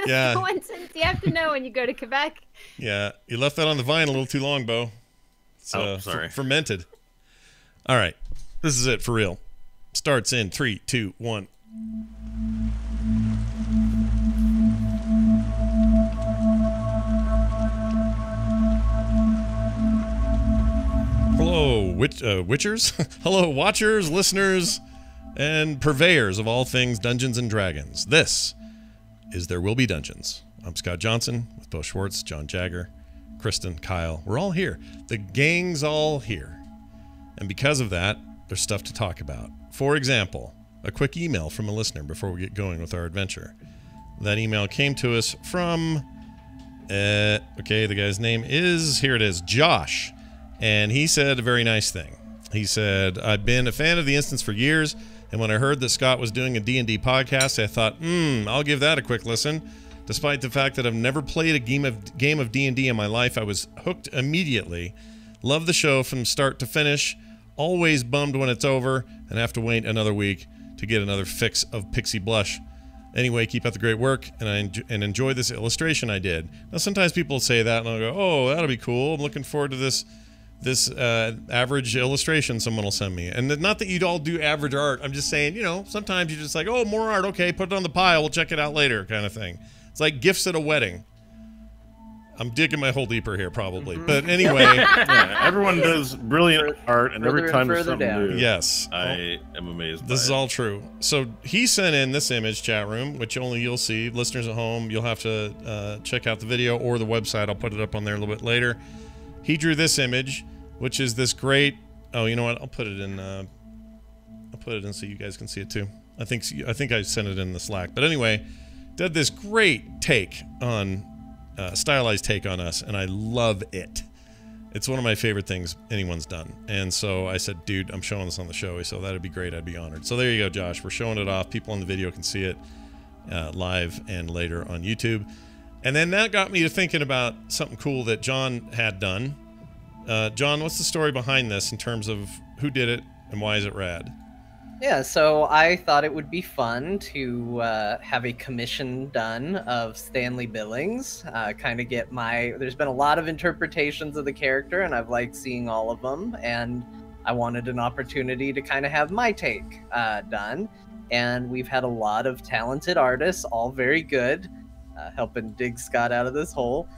Yeah. Coincidence you have to know when you go to Quebec. Yeah, you left that on the vine a little too long, Bo. It's, sorry. Fermented. All right, this is it for real. Starts in 3, 2, 1. Hello, witchers. Hello, watchers, listeners, and purveyors of all things Dungeons and Dragons. This is There Will Be Dungeons. I'm Scott Johnson with Bo Schwartz, John Jagger, Kristen, Kyle. We're all here. The gang's all here. And because of that, there's stuff to talk about. For example, a quick email from a listener before we get going with our adventure. That email came to us from, okay, the guy's name is, here it is, Josh. And he said a very nice thing. He said, I've been a fan of the instance for years, and when I heard that Scott was doing a D&D podcast, I thought, I'll give that a quick listen. Despite the fact that I've never played a game of D&D in my life, I was hooked immediately. Love the show from start to finish. Always bummed when it's over and have to wait another week to get another fix of Pixie Blush. Anyway, keep up the great work, and enjoy this illustration I did. Now, sometimes people say that, and I'll go, oh, that'll be cool. I'm looking forward to this average illustration someone will send me. And not that you'd all do average art. I'm just saying, sometimes you're just like, oh, more art. Okay, put it on the pile. We'll check it out later kind of thing. It's like gifts at a wedding. I'm digging my hole deeper here, probably. But anyway. Yeah, everyone does brilliant art, and every time there's something new. Yes. I am amazed by This is it. all true. So he sent in this image, chat room, which only you'll see. Listeners at home, you'll have to check out the video or the website. I'll put it up on there a little bit later. He drew this image, which is this great... Oh, you know what? I'll put it in so you guys can see it too. I think I sent it in the Slack. But anyway, did this great take on... stylized take on us, and I love it. It's one of my favorite things anyone's done. And so I said, dude, I'm showing this on the show. So that'd be great. I'd be honored. So there you go, Josh. We're showing it off. People on the video can see it live and later on YouTube. And then that got me to thinking about something cool that John had done. John, what's the story behind this in terms of who did it and why is it rad? Yeah, so I thought it would be fun to have a commission done of Stanley Billings. Kind of get there's been a lot of interpretations of the character, and I've liked seeing all of them, and I wanted an opportunity to kind of have my take done. And we've had a lot of talented artists, all very good, helping dig Scott out of this hole.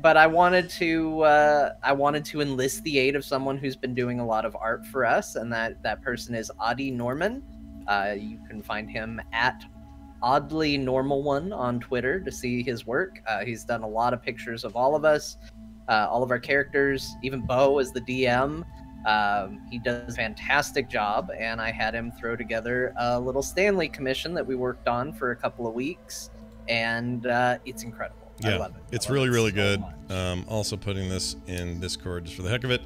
But I wanted to enlist the aid of someone who's been doing a lot of art for us, and that person is Audie Norman. You can find him at Oddly Normal One on Twitter to see his work. He's done a lot of pictures of all of us, all of our characters, even Bo as the DM. He does a fantastic job, and I had him throw together a little Stanley commission that we worked on for a couple of weeks, and it's incredible. Yeah, I love it. It's really, really good. Also putting this in Discord just for the heck of it.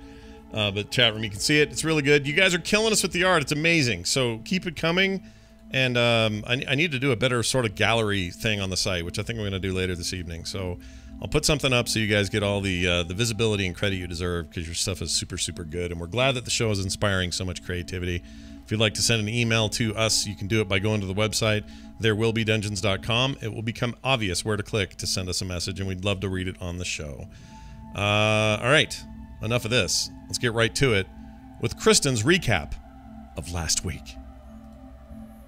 But chat room, you can see it. It's really good. You guys are killing us with the art. It's amazing. So keep it coming. And I need to do a better sort of gallery thing on the site, which I think we're going to do later this evening. So I'll put something up so you guys get all the visibility and credit you deserve, because your stuff is super, super good. And we're glad that the show is inspiring so much creativity. If you'd like to send an email to us, you can do it by going to the website, therewillbedungeons.com. It will become obvious where to click to send us a message, and we'd love to read it on the show. All right, enough of this. Let's get right to it with Kristen's recap of last week.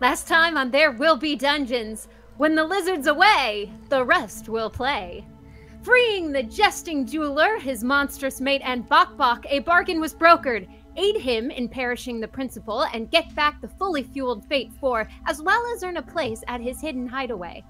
Last time on There Will Be Dungeons, when the lizard's away, the rest will play. Freeing the jesting jeweler, his monstrous mate, and Bok Bok, a bargain was brokered. Aid him in perishing the principal and get back the fully fueled Fate 4, as well as earn a place at his hidden hideaway.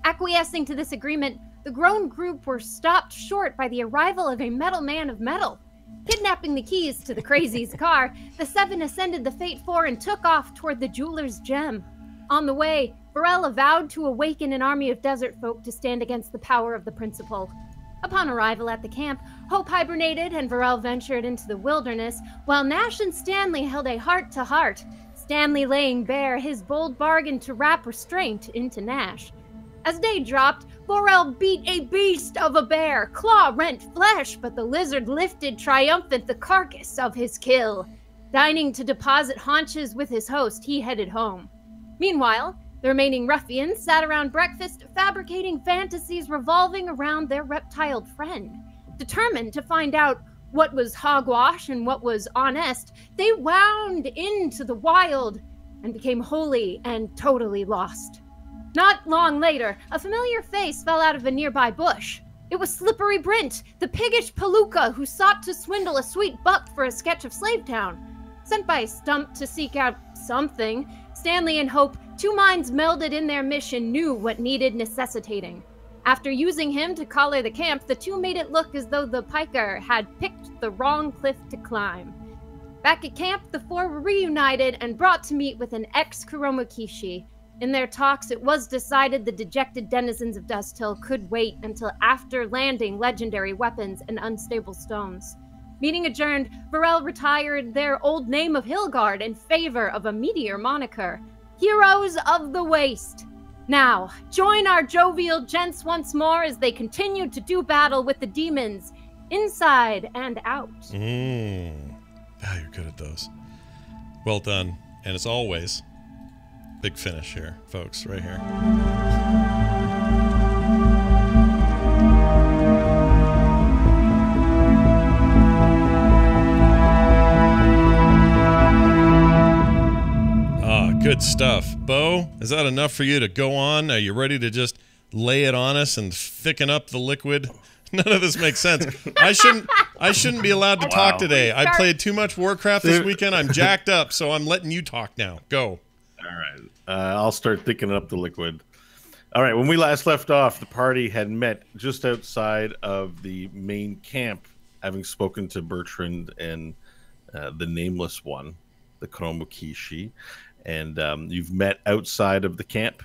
Acquiescing to this agreement, the grown group were stopped short by the arrival of a metal man of metal. Kidnapping the keys to the crazy's car, the seven ascended the Fate 4 and took off toward the jeweler's gem. On the way, Varela vowed to awaken an army of desert folk to stand against the power of the principal. Upon arrival at the camp, Hope hibernated and Varel ventured into the wilderness, while Nash and Stanley held a heart-to-heart, Stanley laying bare his bold bargain to wrap restraint into Nash. As day dropped, Varel beat a beast of a bear, claw rent flesh, but the lizard lifted triumphant the carcass of his kill. Dining to deposit haunches with his host, he headed home. Meanwhile, the remaining ruffians sat around breakfast, fabricating fantasies revolving around their reptiled friend. Determined to find out what was hogwash and what was honest, they wound into the wild and became wholly and totally lost. Not long later, a familiar face fell out of a nearby bush. It was Slippery Brint, the piggish palooka who sought to swindle a sweet buck for a sketch of Slavetown. Sent by Stump to seek out something, Stanley and Hope, two minds melded in their mission, knew what needed necessitating. After using him to collar the camp, the two made it look as though the piker had picked the wrong cliff to climb. Back at camp, the four were reunited and brought to meet with an ex-Kuromakishi. In their talks, it was decided the dejected denizens of Dust Hill could wait until after landing legendary weapons and unstable stones. Meeting adjourned, Varel retired their old name of Hillguard in favor of a meteor moniker, Heroes of the Waste. Now, join our jovial gents once more as they continue to do battle with the demons, inside and out. Ah, you're good at those. Well done. And as always, big finish here, folks, right here. Good stuff. Bo, is that enough for you to go on? Are you ready to just lay it on us and thicken up the liquid? None of this makes sense. I shouldn't be allowed to talk today. I played too much Warcraft this weekend. I'm jacked up, so I'm letting you talk now. Go. All right. I'll start thickening up the liquid. All right. When we last left off, the party had met just outside of the main camp, having spoken to Bertrand and the Nameless One, the Kuromakishi. And you've met outside of the camp,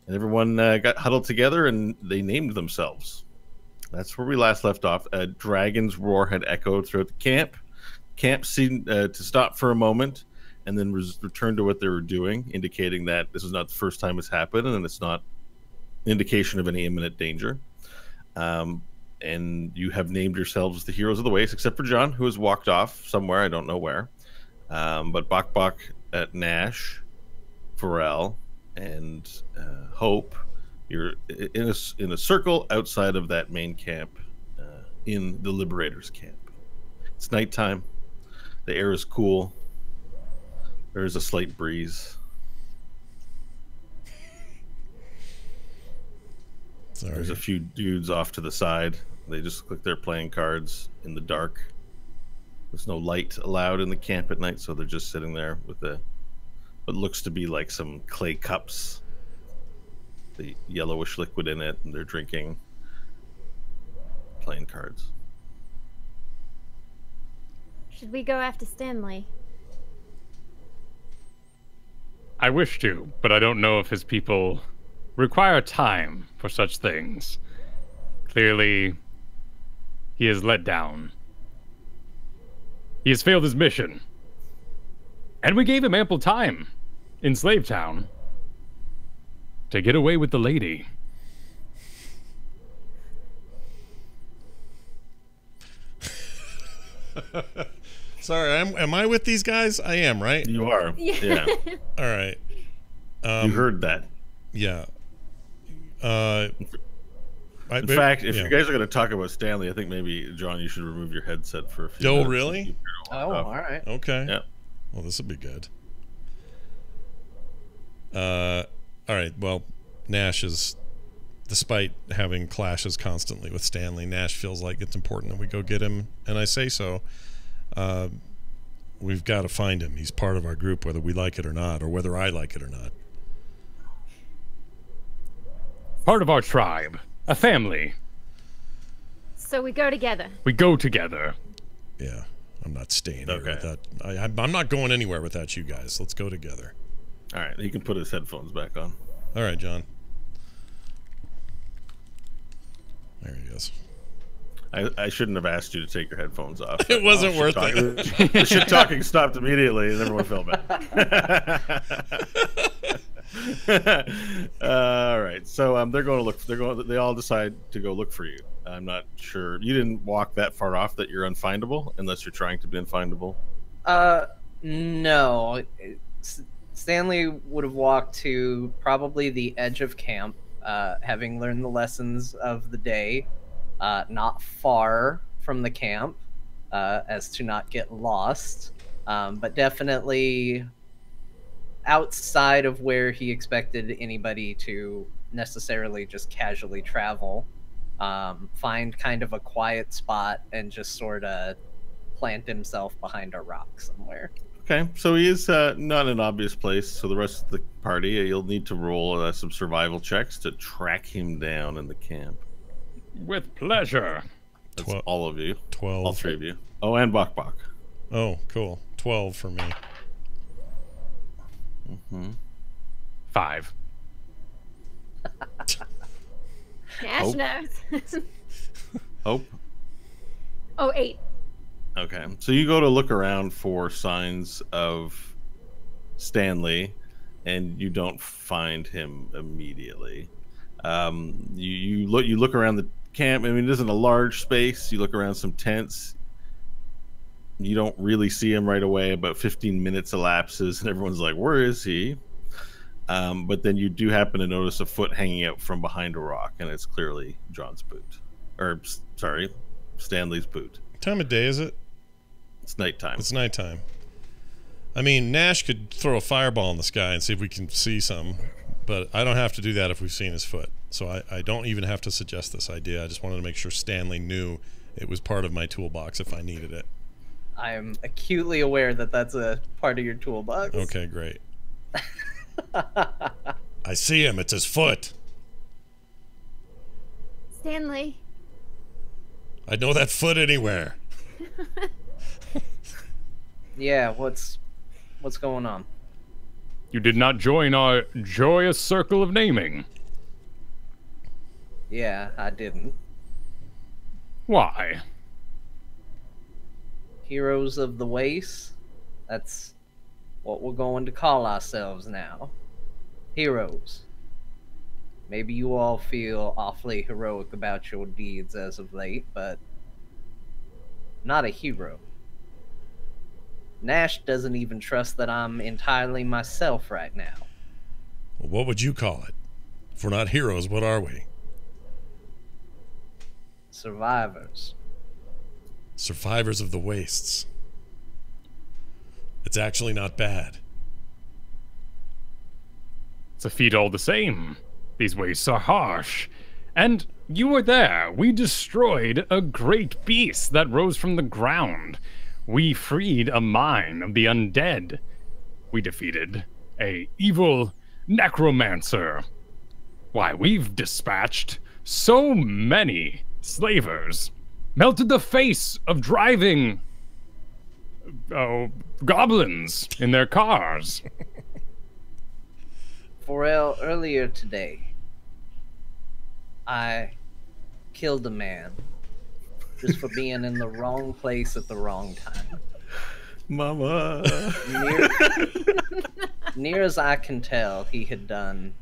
and everyone got huddled together, and they named themselves. That's where we last left off. A dragon's roar had echoed throughout the camp. Camp seemed to stop for a moment, and then return to what they were doing, indicating that this is not the first time it's happened, and it's not an indication of any imminent danger. And you have named yourselves the Heroes of the Waste, except for John, who has walked off somewhere, I don't know where. But Bok, at Nash, Pharrell, and Hope, you're in a circle outside of that main camp, in the Liberators camp. It's nighttime. The air is cool. There is a slight breeze. Sorry. There's a few dudes off to the side. They just look like they're playing cards in the dark. There's no light allowed in the camp at night, so they're just sitting there with what looks to be like some clay cups, the yellowish liquid in it, and they're drinking, playing cards. Should we go after Stanley? I wish to, but I don't know if his people require time for such things. Clearly, he is let down. He has failed his mission. And we gave him ample time in Slavetown to get away with the lady. Sorry, am I with these guys? I am, right? You are. Yeah. All right. You heard that. Yeah. In fact, if you guys are going to talk about Stanley, I think maybe, John, you should remove your headset for a few minutes. Oh, really? Oh, all right. Okay. Yeah. Well, this will be good. All right. Well, Nash is, despite having clashes constantly with Stanley, Nash feels like it's important that we go get him, and I say so. We've got to find him. He's part of our group, whether we like it or not, or whether I like it or not. Part of our tribe. A family. So we go together. We go together. Yeah. I'm not staying here without... I'm not going anywhere without you guys. Let's go together. All right. He can put his headphones back on. All right, John. There he goes. I shouldn't have asked you to take your headphones off. It wasn't worth it. The shit talking stopped immediately, and everyone felt bad. All right, so they're going to look. They all decide to go look for you. I'm not sure. You didn't walk that far off that you're unfindable, unless you're trying to be unfindable. No, Stanley would have walked to probably the edge of camp, having learned the lessons of the day, not far from the camp, as to not get lost, but definitely outside of where he expected anybody to necessarily just casually travel. Find kind of a quiet spot and just sort of plant himself behind a rock somewhere. Okay, so he is not in an obvious place. So the rest of the party, you'll need to roll some survival checks to track him down in the camp. With pleasure. That's all of you. 12. All three of you. Oh, and Bok Bok. Oh, cool. 12 for me. 5. Nash knows. Hope. Oh, 8. Okay, so you go to look around for signs of Stanley, and you don't find him immediately. You look around the camp. I mean, it isn't a large space. You look around some tents. You don't really see him right away. About 15 minutes elapses, and everyone's like, "Where is he?" But then you do happen to notice a foot hanging out from behind a rock, and it's clearly John's boot. Or, sorry, Stanley's boot. What time of day is it? It's nighttime. It's nighttime. I mean, Nash could throw a fireball in the sky and see if we can see some, but I don't have to do that if we've seen his foot. So I don't even have to suggest this idea. I just wanted to make sure Stanley knew it was part of my toolbox if I needed it. I am acutely aware that that's a part of your toolbox. Okay, great. I see him. It's his foot. Stanley. I'd know that foot anywhere. Yeah, what's going on? You did not join our joyous circle of naming. Yeah, I didn't. Why? Heroes of the Waste? That's what we're going to call ourselves now. Heroes. Maybe you all feel awfully heroic about your deeds as of late, but not a hero. Nash doesn't even trust that I'm entirely myself right now. Well, what would you call it? If we're not heroes, what are we? Survivors. Survivors of the wastes. It's actually not bad. It's a feat all the same. These wastes are harsh. And you were there. We destroyed a great beast that rose from the ground. We freed a mine of the undead. We defeated a evil necromancer. Why, we've dispatched so many slavers. Melted the face of driving goblins in their cars. Forel, earlier today, I killed a man just for being in the wrong place at the wrong time. Mama. Near as I can tell, he had done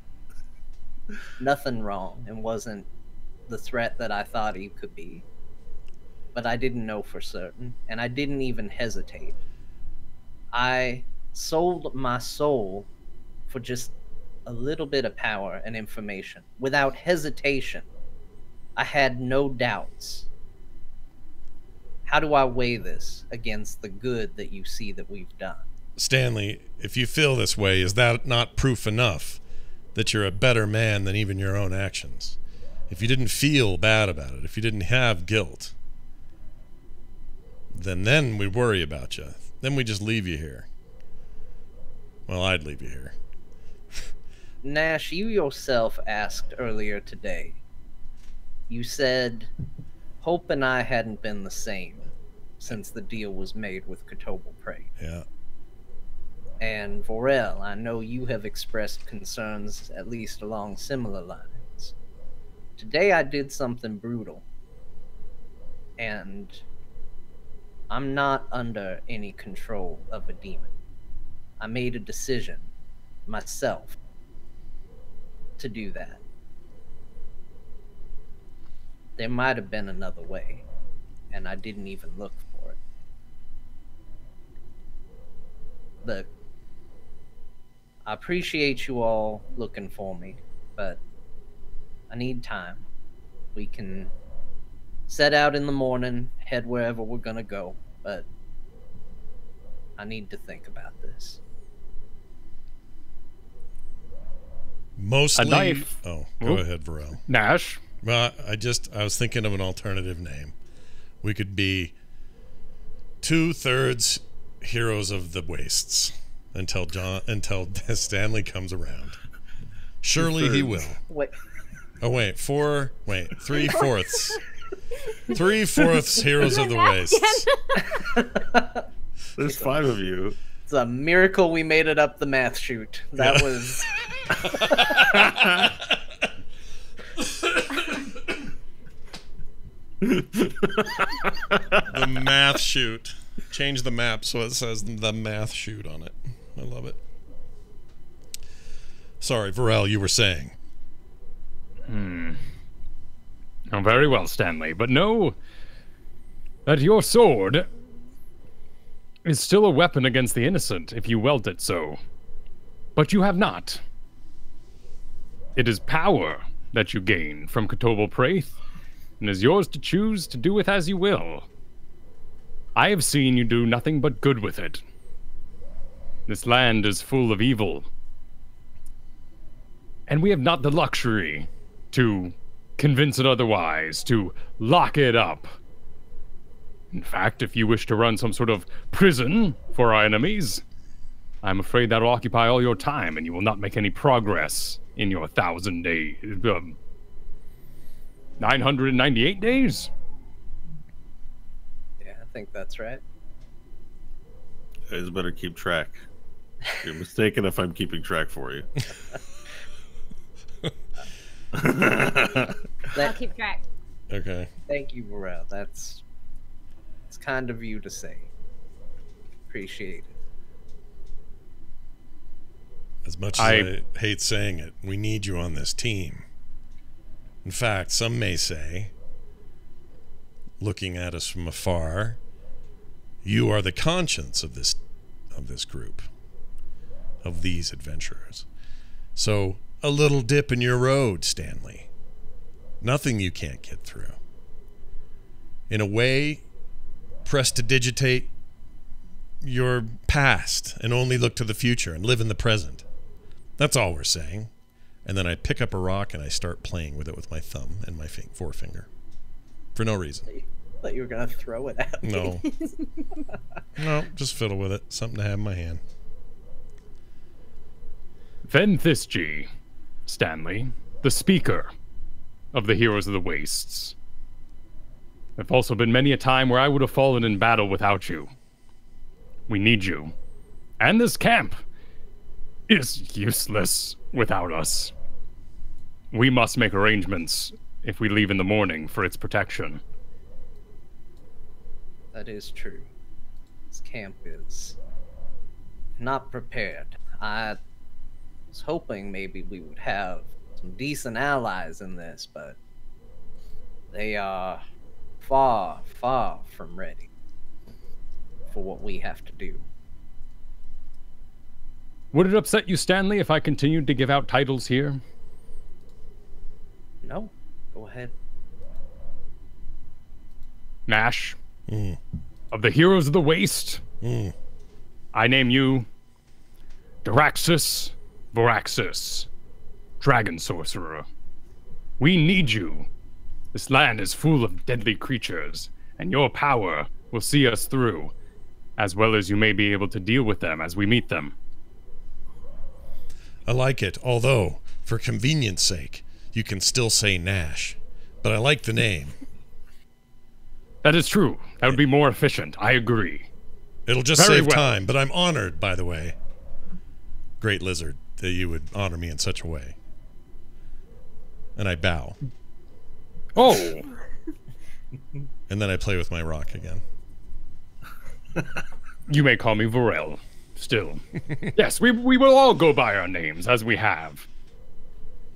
nothing wrong and wasn't the threat that I thought he could be. But I didn't know for certain, and I didn't even hesitate. I sold my soul for just a little bit of power and information. Without hesitation. I had no doubts. How do I weigh this against the good that you see that we've done? Stanley, if you feel this way, is that not proof enough that you're a better man than even your own actions? If you didn't feel bad about it, if you didn't have guilt, then we'd worry about you. Then we'd just leave you here. Well, I'd leave you here. Nash, you yourself asked earlier today. You said Hope and I hadn't been the same since the deal was made with Kotobel Prey. Yeah. And Vorel, I know you have expressed concerns at least along similar lines. Today I did something brutal. And I'm not under any control of a demon. I made a decision myself to do that. There might have been another way, and I didn't even look for it. Look, I appreciate you all looking for me, but I need time. We can set out in the morning, head wherever we're gonna go, but I need to think about this. Mostly. A knife. Oh, go ahead, Varel. Nash. Well, I was thinking of an alternative name. We could be 2/3 Heroes of the Wastes until Stanley comes around. Surely he will. Wait. Oh wait, 3/4. 3/4 Heroes of the Wastes. There's 5 of you. It's a miracle we made it up the math chute. That was... The math chute. Change the map so it says the math chute on it. I love it. Sorry, Varel, you were saying. Oh, very well, Stanley. But know that your sword is still a weapon against the innocent if you wield it so. But you have not. It is power that you gain from Kotobel Praith, and is yours to choose to do with as you will. I have seen you do nothing but good with it. This land is full of evil, and we have not the luxury to convince it otherwise, to lock it up. In fact, if you wish to run some sort of prison for our enemies, I'm afraid that'll occupy all your time, and you will not make any progress in your 1,000 days. 998 days? Yeah, I think that's right. You guys better keep track. You're mistaken if I'm keeping track for you. I'll keep track. Okay. Thank you, Varel. It's kind of you to say. Appreciate it. As much as I hate saying it, we need you on this team. In fact, some may say, looking at us from afar, you are the conscience of this group, of these adventurers. So, a little dip in your road, Stanley. Nothing you can't get through. In a way, prestidigitate your past and only look to the future and live in the present. That's all we're saying. And then I pick up a rock and I start playing with it with my thumb and my forefinger. For no reason. I thought you were going to throw it at me. No. No, just fiddle with it. Something to have in my hand. Venthisji, Stanley, the speaker of the Heroes of the Wastes. There've also been many a time where I would have fallen in battle without you. We need you. And this camp is useless without us. We must make arrangements if we leave in the morning for its protection. That is true. This camp is not prepared. I was hoping maybe we would have some decent allies in this, but they are far, far from ready for what we have to do. Would it upset you, Stanley, if I continued to give out titles here? No, go ahead. Nash, of the Heroes of the Waste, I name you Daraxus Voraxus, Dragon Sorcerer. We need you. This land is full of deadly creatures, and your power will see us through, as well as you may be able to deal with them as we meet them. I like it, although, for convenience sake, you can still say Nash. But I like the name. That is true. That would be more efficient. I agree. It'll just Very save well. time, but I'm honored, by the way, Great Lizard, that you would honor me in such a way. And I bow. Oh! And then I play with my rock again. You may call me Varel. Still. Yes, we will all go by our names, as we have.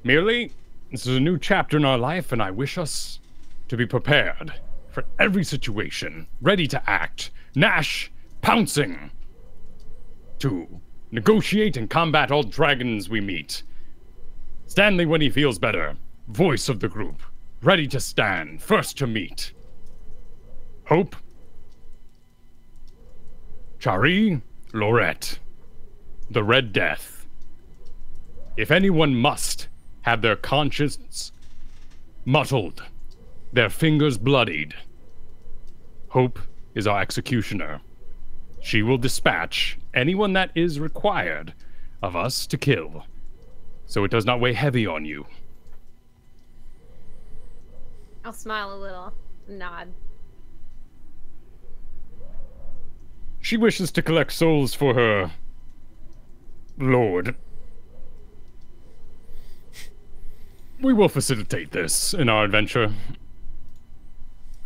Merely, this is a new chapter in our life, and I wish us to be prepared for every situation, ready to act. Nash, pouncing! 2. Negotiate and combat all dragons we meet. Stanley when he feels better. Voice of the group. Ready to stand. First to meet. Hope. Chari. Lorette. The Red Death. If anyone must have their conscience muddled, their fingers bloodied, Hope is our executioner. She will dispatch anyone that is required of us to kill, so it does not weigh heavy on you. I'll smile a little, nod. She wishes to collect souls for her lord. We will facilitate this in our adventure.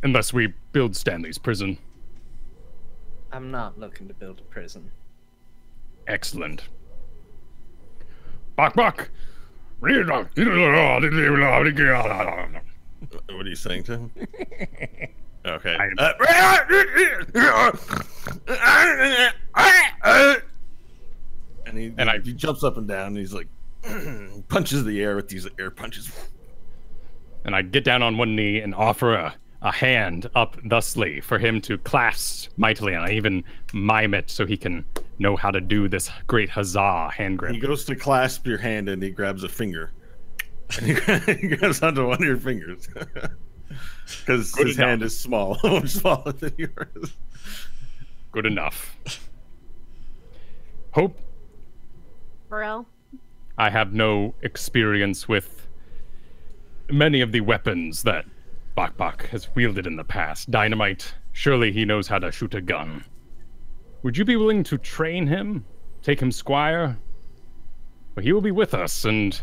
Unless we build Stanley's prison. I'm not looking to build a prison. Excellent. Bok. What are you saying to him? Okay. He jumps up and down, and he's like, punches the air with these air punches. And I get down on one knee and offer a hand up thusly for him to clasp mightily, and I even mime it so he can know how to do this great huzzah hand grip. He goes to clasp your hand, and he grabs a finger. And he grabs onto one of your fingers. Because his hand is small, much smaller than yours. Good enough. Hope. Burrell? I have no experience with many of the weapons that Bok has wielded in the past. Dynamite, surely he knows how to shoot a gun. Would you be willing to train him? Take him squire? Well, he will be with us, and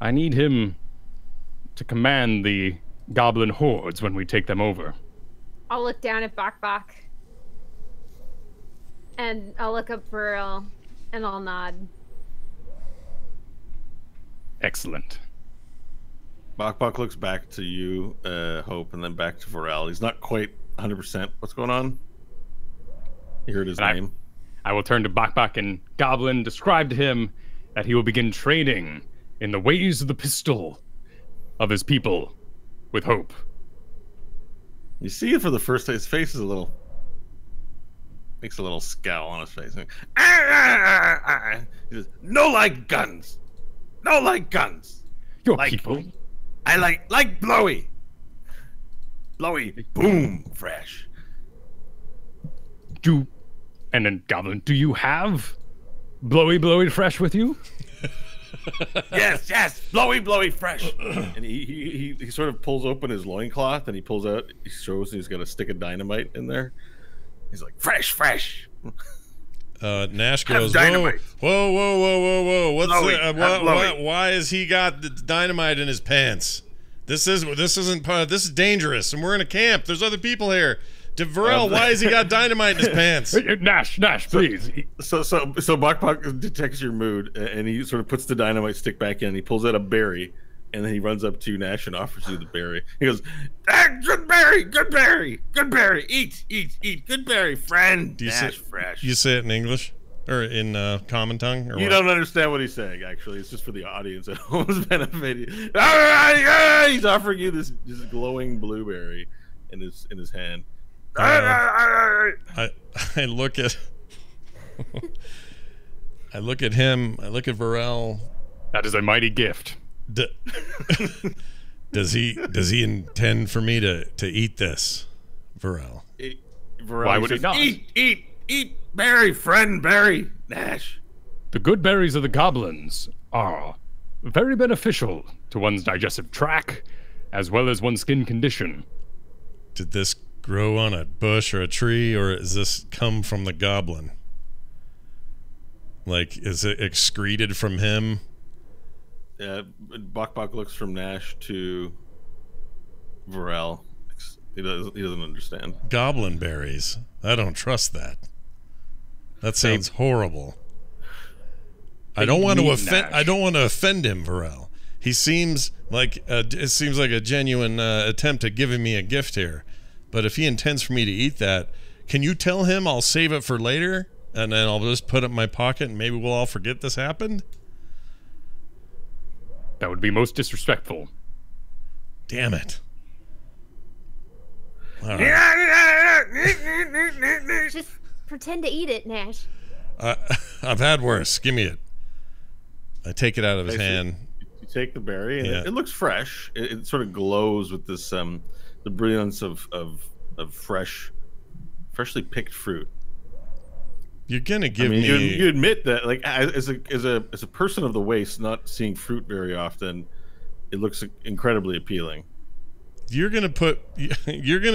I need him to command the goblin hordes when we take them over. I'll look down at Bok. And I'll look up Burrell, and I'll nod. Excellent. Bok looks back to you, Hope, and then back to Varel. He's not quite 100%. What's going on? You heard his name. I will turn to Bok and Goblin, describe to him that he will begin training in the ways of the pistol of his people with Hope. You see it for the first time. His face is a little... makes a little scowl on his face. He says, no like guns. No like guns. Your like people... I like blowy. Blowy, boom, fresh. And then Goblin, do you have blowy fresh with you? Yes, blowy fresh. And he sort of pulls open his loincloth and he pulls out, he shows he's got a stick of dynamite in there. He's like, fresh. Nash goes, whoa! What's why has he got the dynamite in his pants? This is dangerous, and we're in a camp. There's other people here. Varel, why has he got dynamite in his pants? Nash, please. So Bok detects your mood, and he sort of puts the dynamite stick back in. And he pulls out a berry, and then he runs up to Nash and offers you the berry. He goes, good berry, eat, good berry, friend. Fresh. You say it in English or in common tongue? Or you what? Don't understand what he's saying. Actually, it's just for the audience at home's benefit. He's offering you this glowing blueberry in his hand. I look at I look at him. I look at Varel. That is a mighty gift. Does he intend for me to eat this, Varel? Why would he not? Eat berry, friend, berry, Nash. The good berries of the goblins are very beneficial to one's digestive tract, as well as one's skin condition. Did this grow on a bush or a tree, or does this come from the goblin? Like, is it excreted from him? Yeah, Bok looks from Nash to Varel. He doesn't understand. Goblin berries. I don't trust that. That sounds horrible. I don't want to offend. I don't want to offend him, Varel. He seems like a genuine attempt at giving me a gift here. But if he intends for me to eat that, can you tell him I'll save it for later? and then I'll just put it in my pocket, and maybe we'll all forget this happened? That would be most disrespectful. Damn it. All right. Just pretend to eat it, Nash. I've had worse. Give me it. I take it out of his hand. You take the berry, and Yeah. it looks fresh. It sort of glows with this the brilliance of freshly picked fruit. You're gonna give you me. admit that, like, as a person of the waste, not seeing fruit very often, it looks incredibly appealing. You're gonna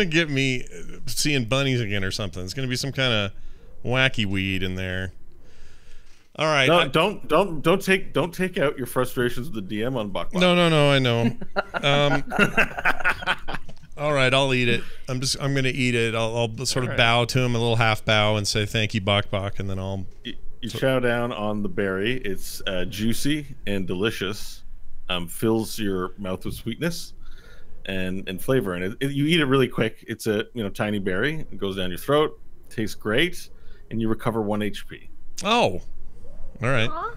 get me seeing bunnies again or something. It's gonna be some kind of wacky weed in there. All right. No, don't take out your frustrations with the DM on Bok Bok. No, I know. All right, I'll eat it. I'm gonna eat it. I'll sort of bow to him, a little half bow, and say thank you, Bok Bok, and then I'll. You chow down on the berry. It's juicy and delicious. Fills your mouth with sweetness and flavor, and you eat it really quick. It's a tiny berry. It goes down your throat. Tastes great, and you recover 1 HP. Oh, all right. Aw.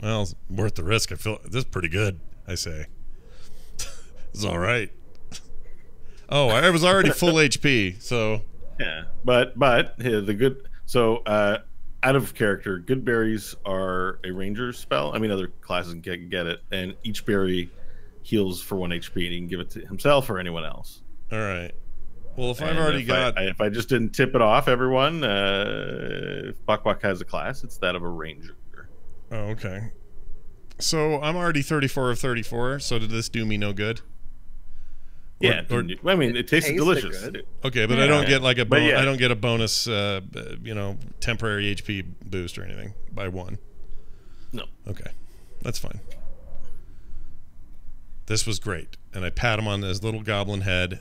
Well, it's worth the risk. I feel this is pretty good. I say. It's all right. Oh, I was already full HP, so. Yeah, but the good. So out of character, good berries are a ranger's spell. I mean, other classes can get it, and each berry heals for 1 HP, and he can give it to himself or anyone else. All right. Well, if I've And already got. if I just didn't tip it off, everyone, if Bok Bok has a class, it's that of a ranger. Oh, okay. So I'm already 34 of 34. So did this do me no good? Yeah, I mean, it tasted delicious. good. Okay, but I don't get like a But yeah. I don't get a bonus, temporary HP boost or anything by 1. No. Okay, that's fine. This was great, and I pat him on his little goblin head,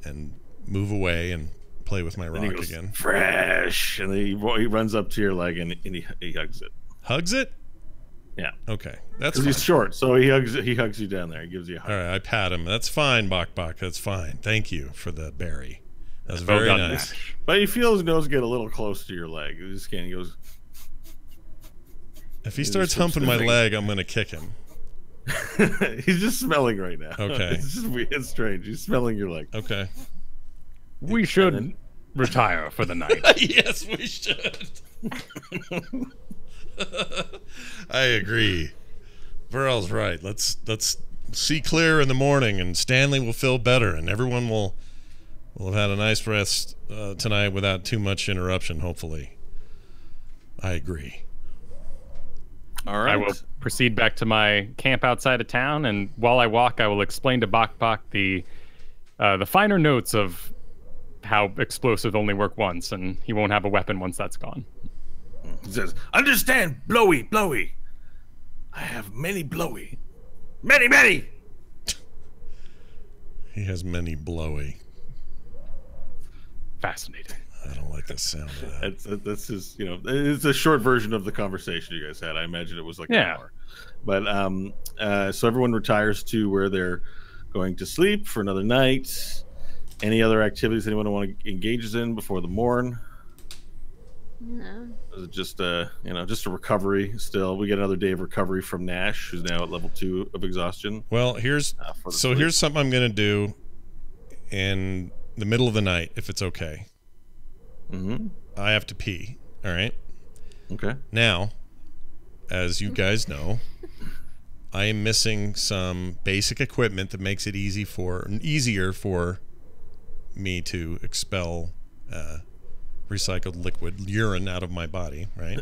and move away and play with my And rock he goes, again. fresh, and he runs up to your leg and he hugs it. Hugs it? Yeah, Okay, that's because fine. he's short, so he hugs you down there. He gives you a hug. All right, I pat him. That's fine, Bok Bok. That's fine. Thank you for the berry. That's Well very done, nice. Nash. But you feel his nose get a little close to your leg. He just can't. He goes. If he He's starts just humping my sniffing. leg, I'm gonna kick him. He's just smelling right now. Okay. It's just weird. It's strange. He's smelling your leg. Okay. We should then- retire for the night. Yes, we should. I agree. Burrell's right. Let's see clear in the morning, and Stanley will feel better, and everyone will have had a nice rest tonight without too much interruption. Hopefully. I agree. All right. I will proceed back to my camp outside of town, and while I walk, I will explain to Bok Bok the finer notes of how explosives only work once, and he won't have a weapon once that's gone. He says, "Understand, blowy, blowy. I have many blowy, many." He has many blowy. Fascinating. I don't like the sound of that. That's just it's a short version of the conversation you guys had. I imagine it was like an hour. But so everyone retires to where they're going to sleep for another night. Any other activities anyone want to engage in before the morn? No. Is it just just a recovery still? We get another day of recovery from Nash, who's now at level 2 of exhaustion. Well, here's something I'm gonna do in the middle of the night, if it's okay. Mm-hmm. I have to pee. All right. Okay. Now, as you guys know, I am missing some basic equipment that makes it easier for me to expel recycled liquid urine out of my body, right?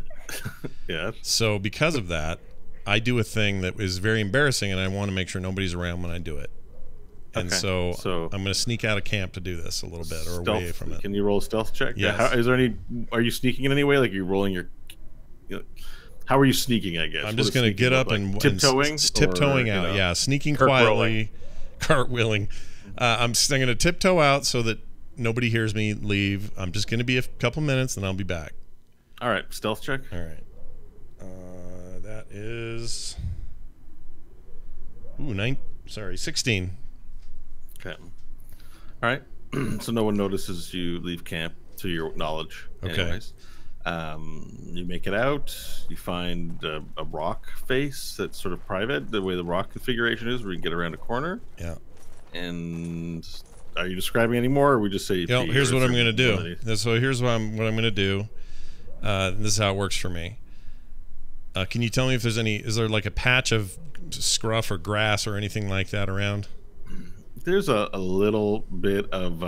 Yeah. So because of that, I do a thing that is very embarrassing, and I want to make sure nobody's around when I do it. And Okay. so I'm going to sneak out of camp to do this a little bit, or away from it. Can you roll a stealth check? Yes. Are you sneaking in any way? Like, you're rolling your. How are you sneaking? I guess I'm What just does going to sneaking get look up like? and tiptoeing, tiptoeing out. Yeah, sneaking quietly, cartwheeling. I'm going to tiptoe out so that nobody hears me leave. I'm just going to be a couple minutes, and I'll be back. All right, stealth check. All right. That is 16. Okay. All right. So no one notices you leave camp, to your knowledge. Okay. Anyways. You make it out. You find a rock face that's sort of private, the way the rock configuration is, where you can get around a corner. Yeah. And are you describing any more, or we just say? Here's what I'm going to do. So here's what I'm going to do. This is how it works for me. Can you tell me if there's any? Is there like a patch of scruff or grass or anything like that around? There's a little bit of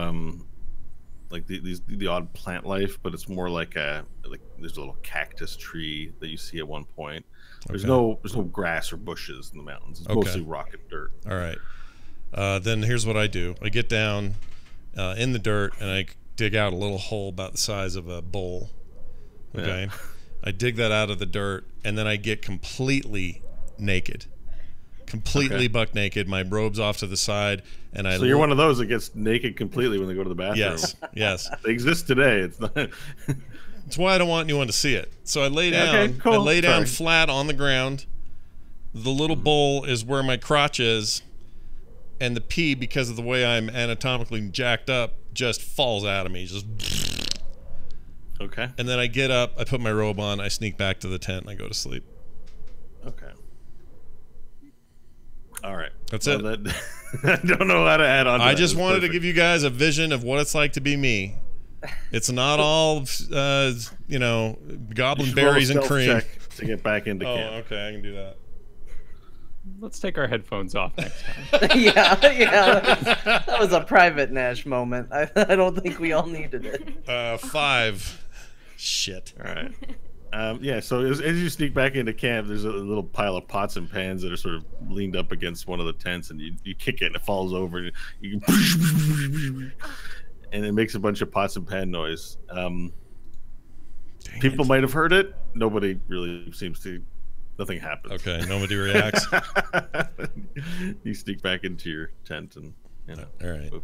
like the odd plant life, but it's more like there's a little cactus tree that you see at one point. There's no grass or bushes in the mountains. It's mostly rock and dirt. All right. Then here's what I do. I get down in the dirt and I dig out a little hole about the size of a bowl. Okay. Yeah. I dig that out of the dirt and then I get completely naked. Completely buck naked. My robe's off to the side, and So you're one of those that gets naked completely when they go to the bathroom. Yes. They exist today. It's not. That's why I don't want anyone to see it. So I lay down. Okay, cool. I lay down flat on the ground. The little bowl is where my crotch is, and the pee, because of the way I'm anatomically jacked up, just falls out of me. Just. Okay. And then I get up. I put my robe on. I sneak back to the tent. And I go to sleep. Okay. All right. That's it. I don't know how to add on to I just wanted to give you guys a vision of what it's like to be me. It's not all, goblin berries and cream. Check to get back into camp. Oh, okay. I can do that. Let's take our headphones off next time. yeah. That was a private Nash moment. I don't think we all needed it. 5. Shit. All right. So as you sneak back into camp, there's a little pile of pots and pans that are sort of leaned up against one of the tents, and you kick it and it falls over, and and it makes a bunch of pots and pan noise. People might have heard it. Nobody really seems to. Nothing happens. Okay, nobody reacts. You sneak back into your tent and all right. Move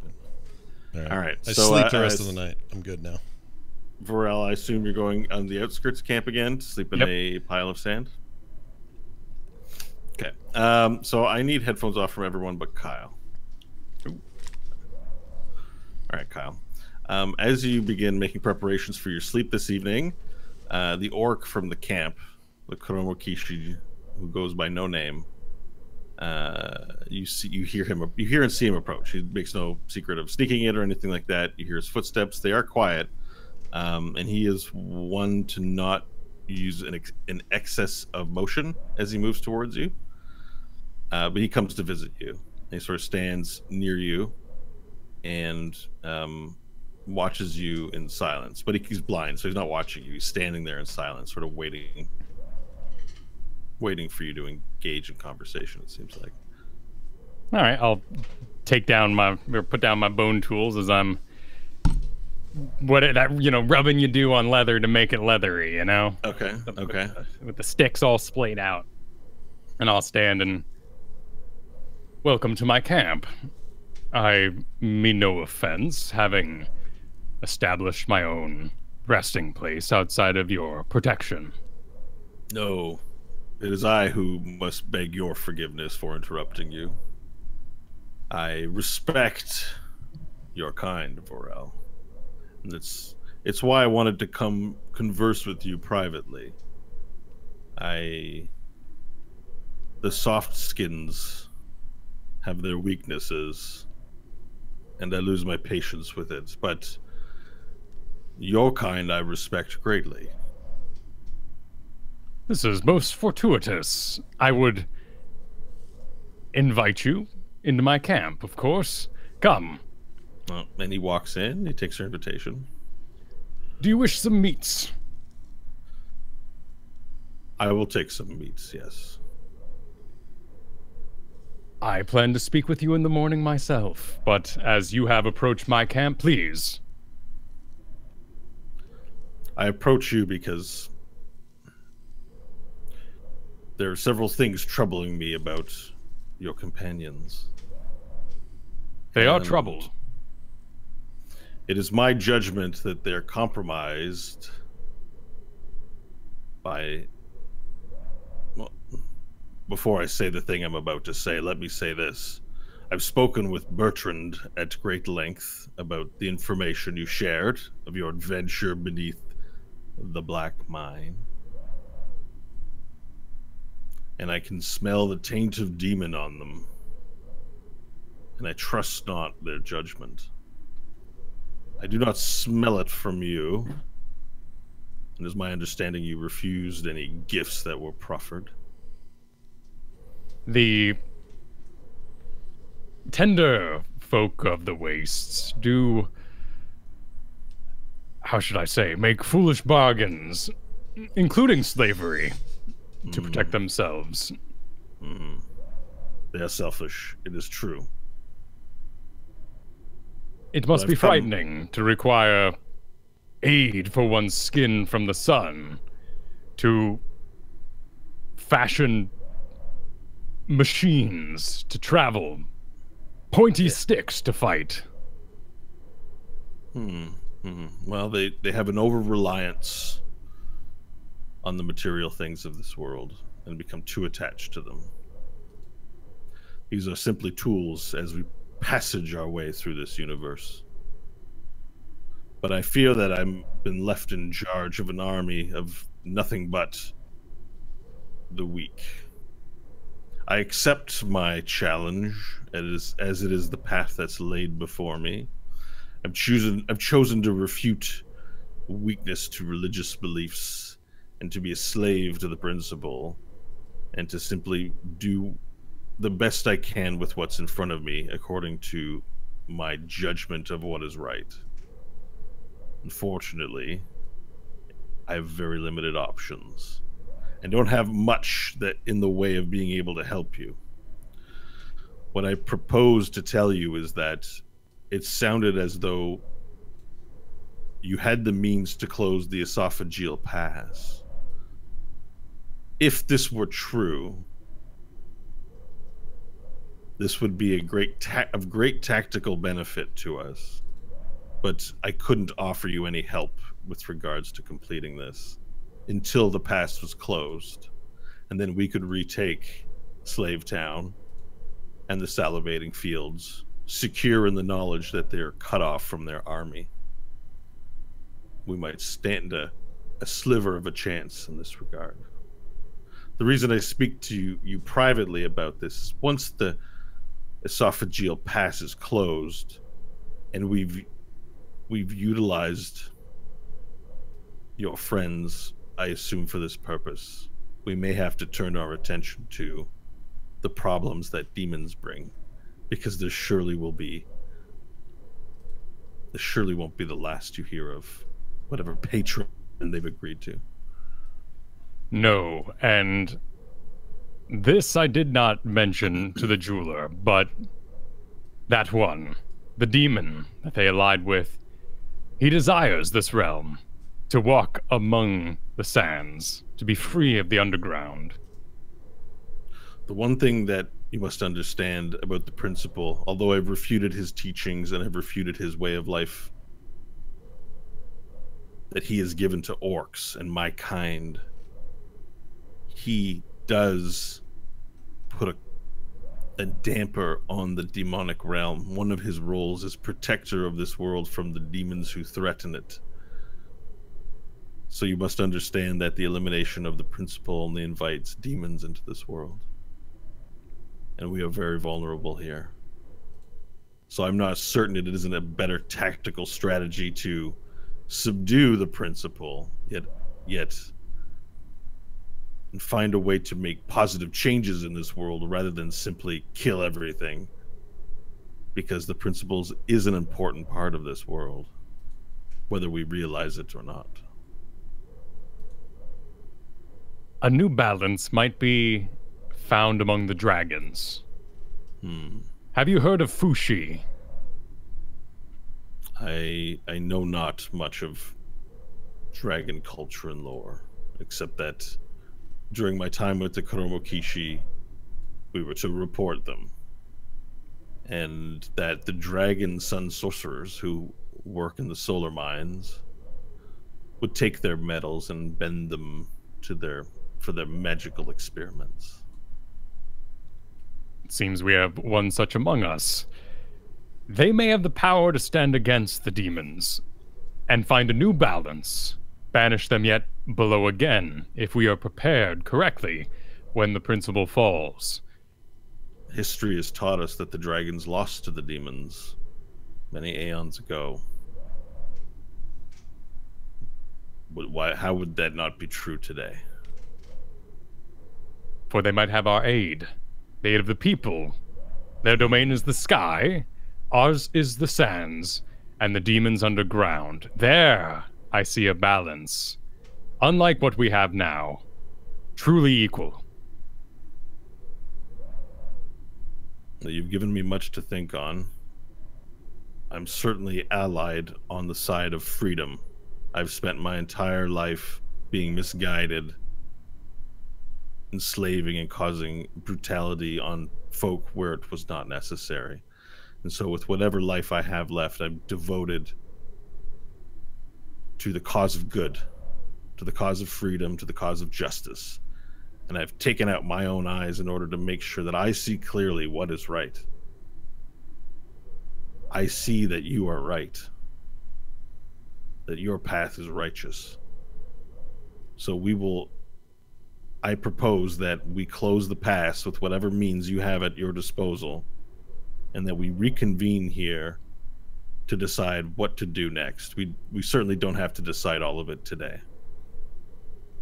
it. All right. I sleep the rest of the night. I'm good now. Vorel, I assume you're going on the outskirts of camp again to sleep in a pile of sand? Okay. So I need headphones off from everyone but Kyle. Ooh. All right, Kyle. As you begin making preparations for your sleep this evening, the orc from the camp, the Kuromokishi, who goes by no name, you hear and see him approach. He makes no secret of sneaking in or anything like that. You hear his footsteps. They are quiet. And he is one to not use an excess of motion as he moves towards you. But he comes to visit you. He sort of stands near you and watches you in silence. But he's blind, so he's not watching you. He's standing there in silence, sort of waiting for you to engage in conversation, it seems like. All right, I'll put down my bone tools as I'm rubbing you do on leather to make it leathery, Okay. With the sticks all splayed out. And I'll stand and welcome to my camp. I mean no offense, having established my own resting place outside of your protection. No, it is I who must beg your forgiveness for interrupting you. I respect your kind, Vorel. And it's why I wanted to come converse with you privately. The soft skins have their weaknesses, and I lose my patience with it. But your kind I respect greatly. This is most fortuitous. I would invite you into my camp, of course. Come. And he walks in. He takes her invitation. Do you wish some meats? I will take some meats, yes. I plan to speak with you in the morning myself, but as you have approached my camp, please. I approach you because there are several things troubling me about your companions. They are troubled. It is my judgment that they're compromised by... Well, before I say the thing I'm about to say, let me say this. I've spoken with Bertrand at great length about the information you shared of your adventure beneath the black mine. And I can smell the taint of demon on them. And I trust not their judgment. I do not smell it from you. And as my understanding, you refused any gifts that were proffered. The tender folk of the wastes do, how should I say, make foolish bargains, including slavery, to protect themselves. They are selfish, it is true. It must be frightening to require aid for one's skin from the sun, to fashion machines to travel, pointy sticks to fight. Well, they have an over-reliance on the material things of this world and become too attached to them. These are simply tools as we passage our way through this universe. But I fear that I've been left in charge of an army of nothing but the weak. I accept my challenge as it is the path that's laid before me. I've chosen to refute weakness to religious beliefs and to be a slave to the principle and to simply do the best I can with what's in front of me according to my judgment of what is right. Unfortunately, I have very limited options and don't have much that in the way of being able to help you. What I propose to tell you is that it sounded as though you had the means to close the esophageal pass. If this were true, this would be of great tactical benefit to us. But I couldn't offer you any help with regards to completing this until the pass was closed. And then we could retake Slave Town and the salivating fields, secure in the knowledge that they're cut off from their army. We might stand a sliver of a chance in this regard. The reason I speak to you privately about this is once the esophageal pass is closed and we've utilized your friends, I assume, for this purpose, we may have to turn our attention to the problems that demons bring, because this surely won't be the last you hear of whatever patron they've agreed to. No, and this I did not mention to the jeweler, but that one, the demon that they allied with, he desires this realm, to walk among the sands, to be free of the underground. The one thing that you must understand about the principle, although I've refuted his teachings and I've refuted his way of life, that he is given to orcs and my kind, he does put a damper on the demonic realm. One of his roles is protector of this world from the demons who threaten it. So you must understand that the elimination of the principle only invites demons into this world. And we are very vulnerable here. So I'm not certain it isn't a better tactical strategy to subdue the principle, yet and find a way to make positive changes in this world rather than simply kill everything, because the principles is an important part of this world, whether we realize it or not. A new balance might be found among the dragons. Have you heard of Fushi? I know not much of dragon culture and lore, except that during my time with the Kuromokishi, we were to report them. And that the dragon sun sorcerers who work in the solar mines would take their metals and bend them for their magical experiments. It seems we have one such among us. They may have the power to stand against the demons and find a new balance, banish them yet below again, if we are prepared correctly when the principle falls. History has taught us that the dragons lost to the demons many aeons ago. But how would that not be true today? For they might have our aid, the aid of the people. Their domain is the sky, ours is the sands, and the demons underground. There, I see a balance. Unlike what we have now. Truly equal. You've given me much to think on. I'm certainly allied on the side of freedom. I've spent my entire life being misguided, enslaving and causing brutality on folk where it was not necessary. And so with whatever life I have left, I'm devoted to the cause of good, to the cause of freedom, to the cause of justice. And I've taken out my own eyes in order to make sure that I see clearly what is right. I see that you are right, that your path is righteous. So I propose that we close the past with whatever means you have at your disposal, and that we reconvene here to decide what to do next. We certainly don't have to decide all of it today.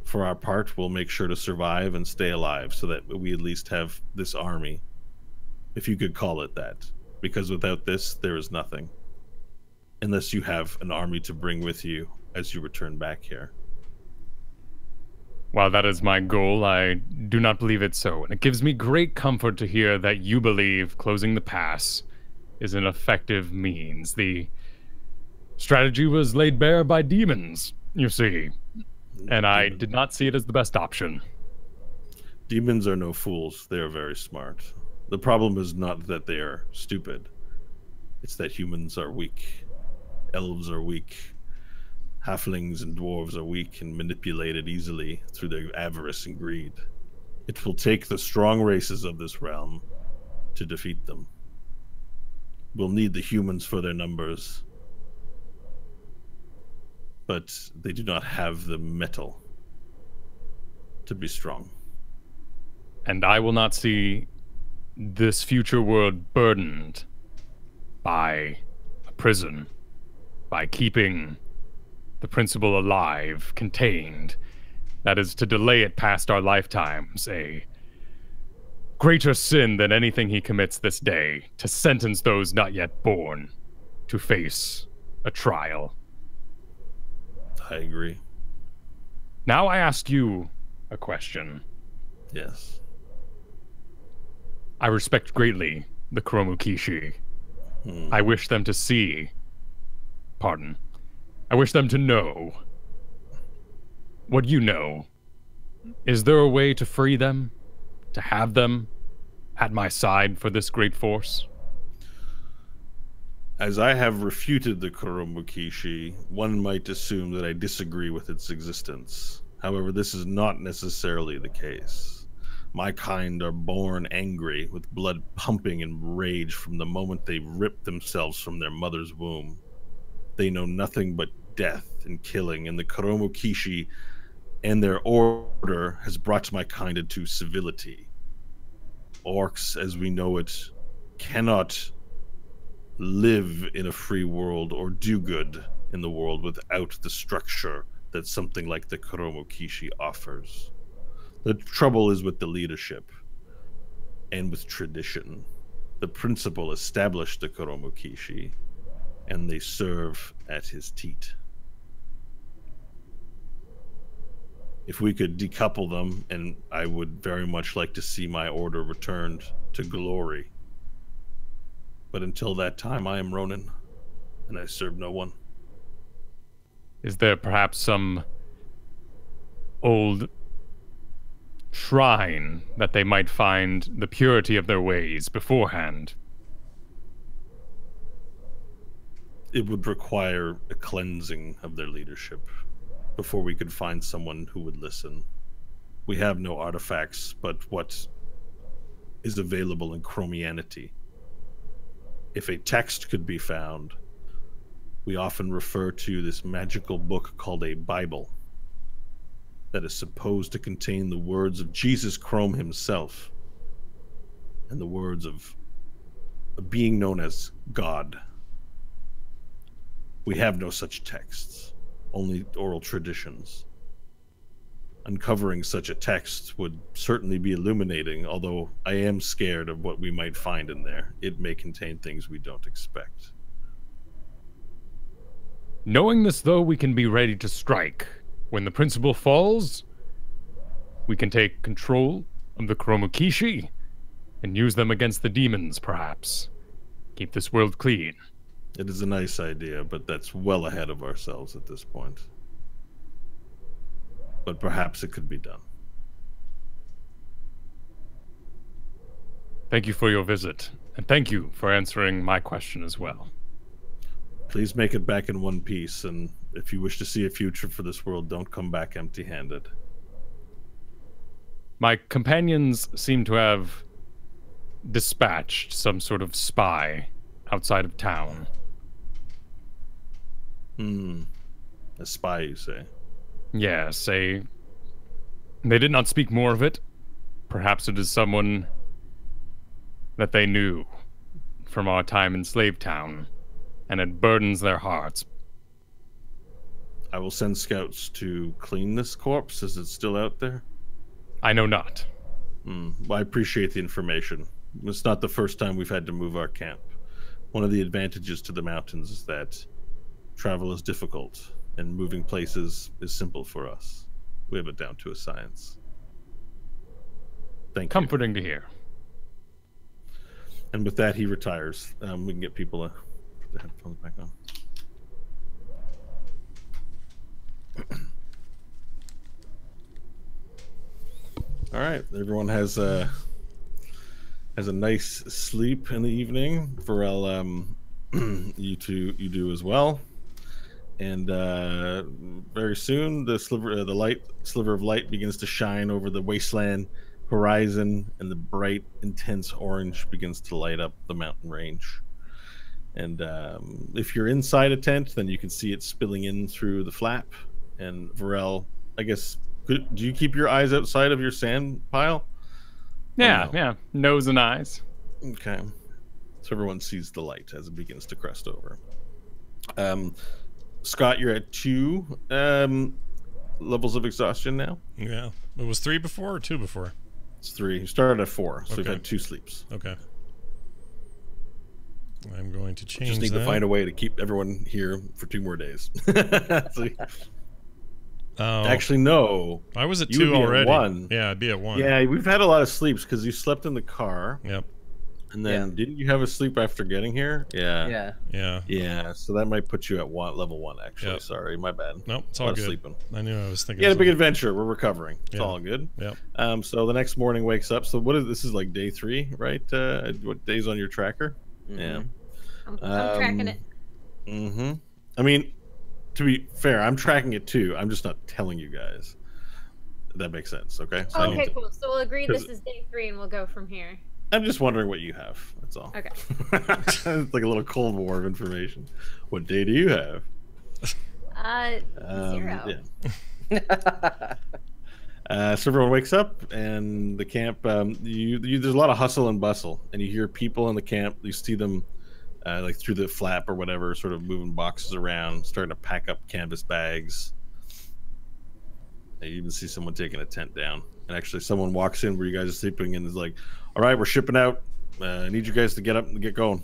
For our part, we'll make sure to survive and stay alive so that we at least have this army, if you could call it that. Because without this, there is nothing. Unless you have an army to bring with you as you return back here. While that is my goal, I do not believe it so, and it gives me great comfort to hear that you believe closing the pass is an effective means. The strategy was laid bare by demons, you see, and I did not see it as the best option. Demons are no fools. They are very smart. The problem is not that they are stupid. It's that humans are weak. Elves are weak. Halflings and dwarves are weak and manipulated easily through their avarice and greed. It will take the strong races of this realm to defeat them. We'll need the humans for their numbers, but they do not have the metal to be strong. And I will not see this future world burdened by a prison, by keeping the principle alive, contained. That is to delay it past our lifetimes, a greater sin than anything he commits this day, to sentence those not yet born to face a trial. I agree. Now I ask you a question. Yes. I respect greatly the Kuromukishi. I wish them to see. Pardon. I wish them to know what you know. Is there a way to free them? To have them at my side for this great force? As I have refuted the Kuromukishi, one might assume that I disagree with its existence. However, this is not necessarily the case. My kind are born angry, with blood pumping in rage from the moment they ripped themselves from their mother's womb. They know nothing but death and killing, and the Kuromukishi and their order has brought my kind into civility. Orcs, as we know it, cannot live in a free world or do good in the world without the structure that something like the Kuromukishi offers. The trouble is with the leadership and with tradition. The principal established the Kuromukishi, and they serve at his teat. If we could decouple them, and I would very much like to see my order returned to glory. But until that time, I am Ronin, and I serve no one. Is there perhaps some old shrine that they might find the purity of their ways beforehand? It would require a cleansing of their leadership before we could find someone who would listen. We have no artifacts but what is available in chromianity. If a text could be found, we often refer to this magical book called a Bible. that is supposed to contain the words of Jesus Chrome himself and the words of a being known as God. We have no such texts, only oral traditions. Uncovering such a text would certainly be illuminating, although I am scared of what we might find in there. It may contain things we don't expect. Knowing this, though, we can be ready to strike. When the principle falls, we can take control of the Chromakishi and use them against the demons, perhaps. Keep this world clean. It is a nice idea, but that's well ahead of ourselves at this point. But perhaps it could be done. Thank you for your visit, and thank you for answering my question as well. Please make it back in one piece, and if you wish to see a future for this world, don't come back empty-handed. My companions seem to have dispatched some sort of spy outside of town. A spy, you say? Yes, they did not speak more of it. Perhaps it is someone that they knew from our time in Slave Town, and it burdens their hearts. I will send scouts to clean this corpse. Is it still out there? I know not. Well, I appreciate the information. It's not the first time we've had to move our camp. One of the advantages to the mountains is that travel is difficult, and moving places is simple for us. We have it down to a science. Thank you. Comforting to hear. And with that, he retires. We can get people to put the headphones back on. All right, everyone has a nice sleep in the evening. Pharrell, you do as well. And very soon, the sliver of light begins to shine over the wasteland horizon, and the bright, intense orange begins to light up the mountain range. And if you're inside a tent, then you can see it spilling in through the flap. And Varel, I guess, do you keep your eyes outside of your sand pile? Yeah, no? yeah. Nose and eyes. Okay. So everyone sees the light as it begins to crest over. Scott, you're at 2 levels of exhaustion now. Yeah. It was 3 before or 2 before? It's 3. You started at 4, so Okay. you've had 2 sleeps. Okay. I'm going to change Just need that. to find a way to keep everyone here for 2 more days. Actually, no. I was at You would 2 be at already. 1. Yeah, I'd be at 1. Yeah, we've had a lot of sleeps because you slept in the car. Yep. And then didn't you have a sleep after getting here? Yeah. Yeah, so that might put you at level 1, actually. Yep. Sorry, my bad. Nope, it's A all lot of good. sleeping. I knew I was thinking. You had a big something. adventure. We're recovering. It's Yeah. all good. Yep. So the next morning wakes up. So this is like day 3, right? What day's on your tracker? Mhm. Yeah. I'm tracking it. Mm-hmm. I mean, to be fair, I'm tracking it too. I'm just not telling you guys. That makes sense, okay? So I need Okay, to- cool. So we'll agree this 'cause- is day 3 and we'll go from here. I'm just wondering what you have. That's all. Okay. It's like a little Cold War of information. What day do you have? 0. Yeah. So everyone wakes up, and the camp. There's a lot of hustle and bustle, and you hear people in the camp. You see them, like through the flap or whatever, sort of moving boxes around, starting to pack up canvas bags. And you even see someone taking a tent down. And actually, someone walks in where you guys are sleeping, and is like, "All right, we're shipping out. I need you guys to get up and get going.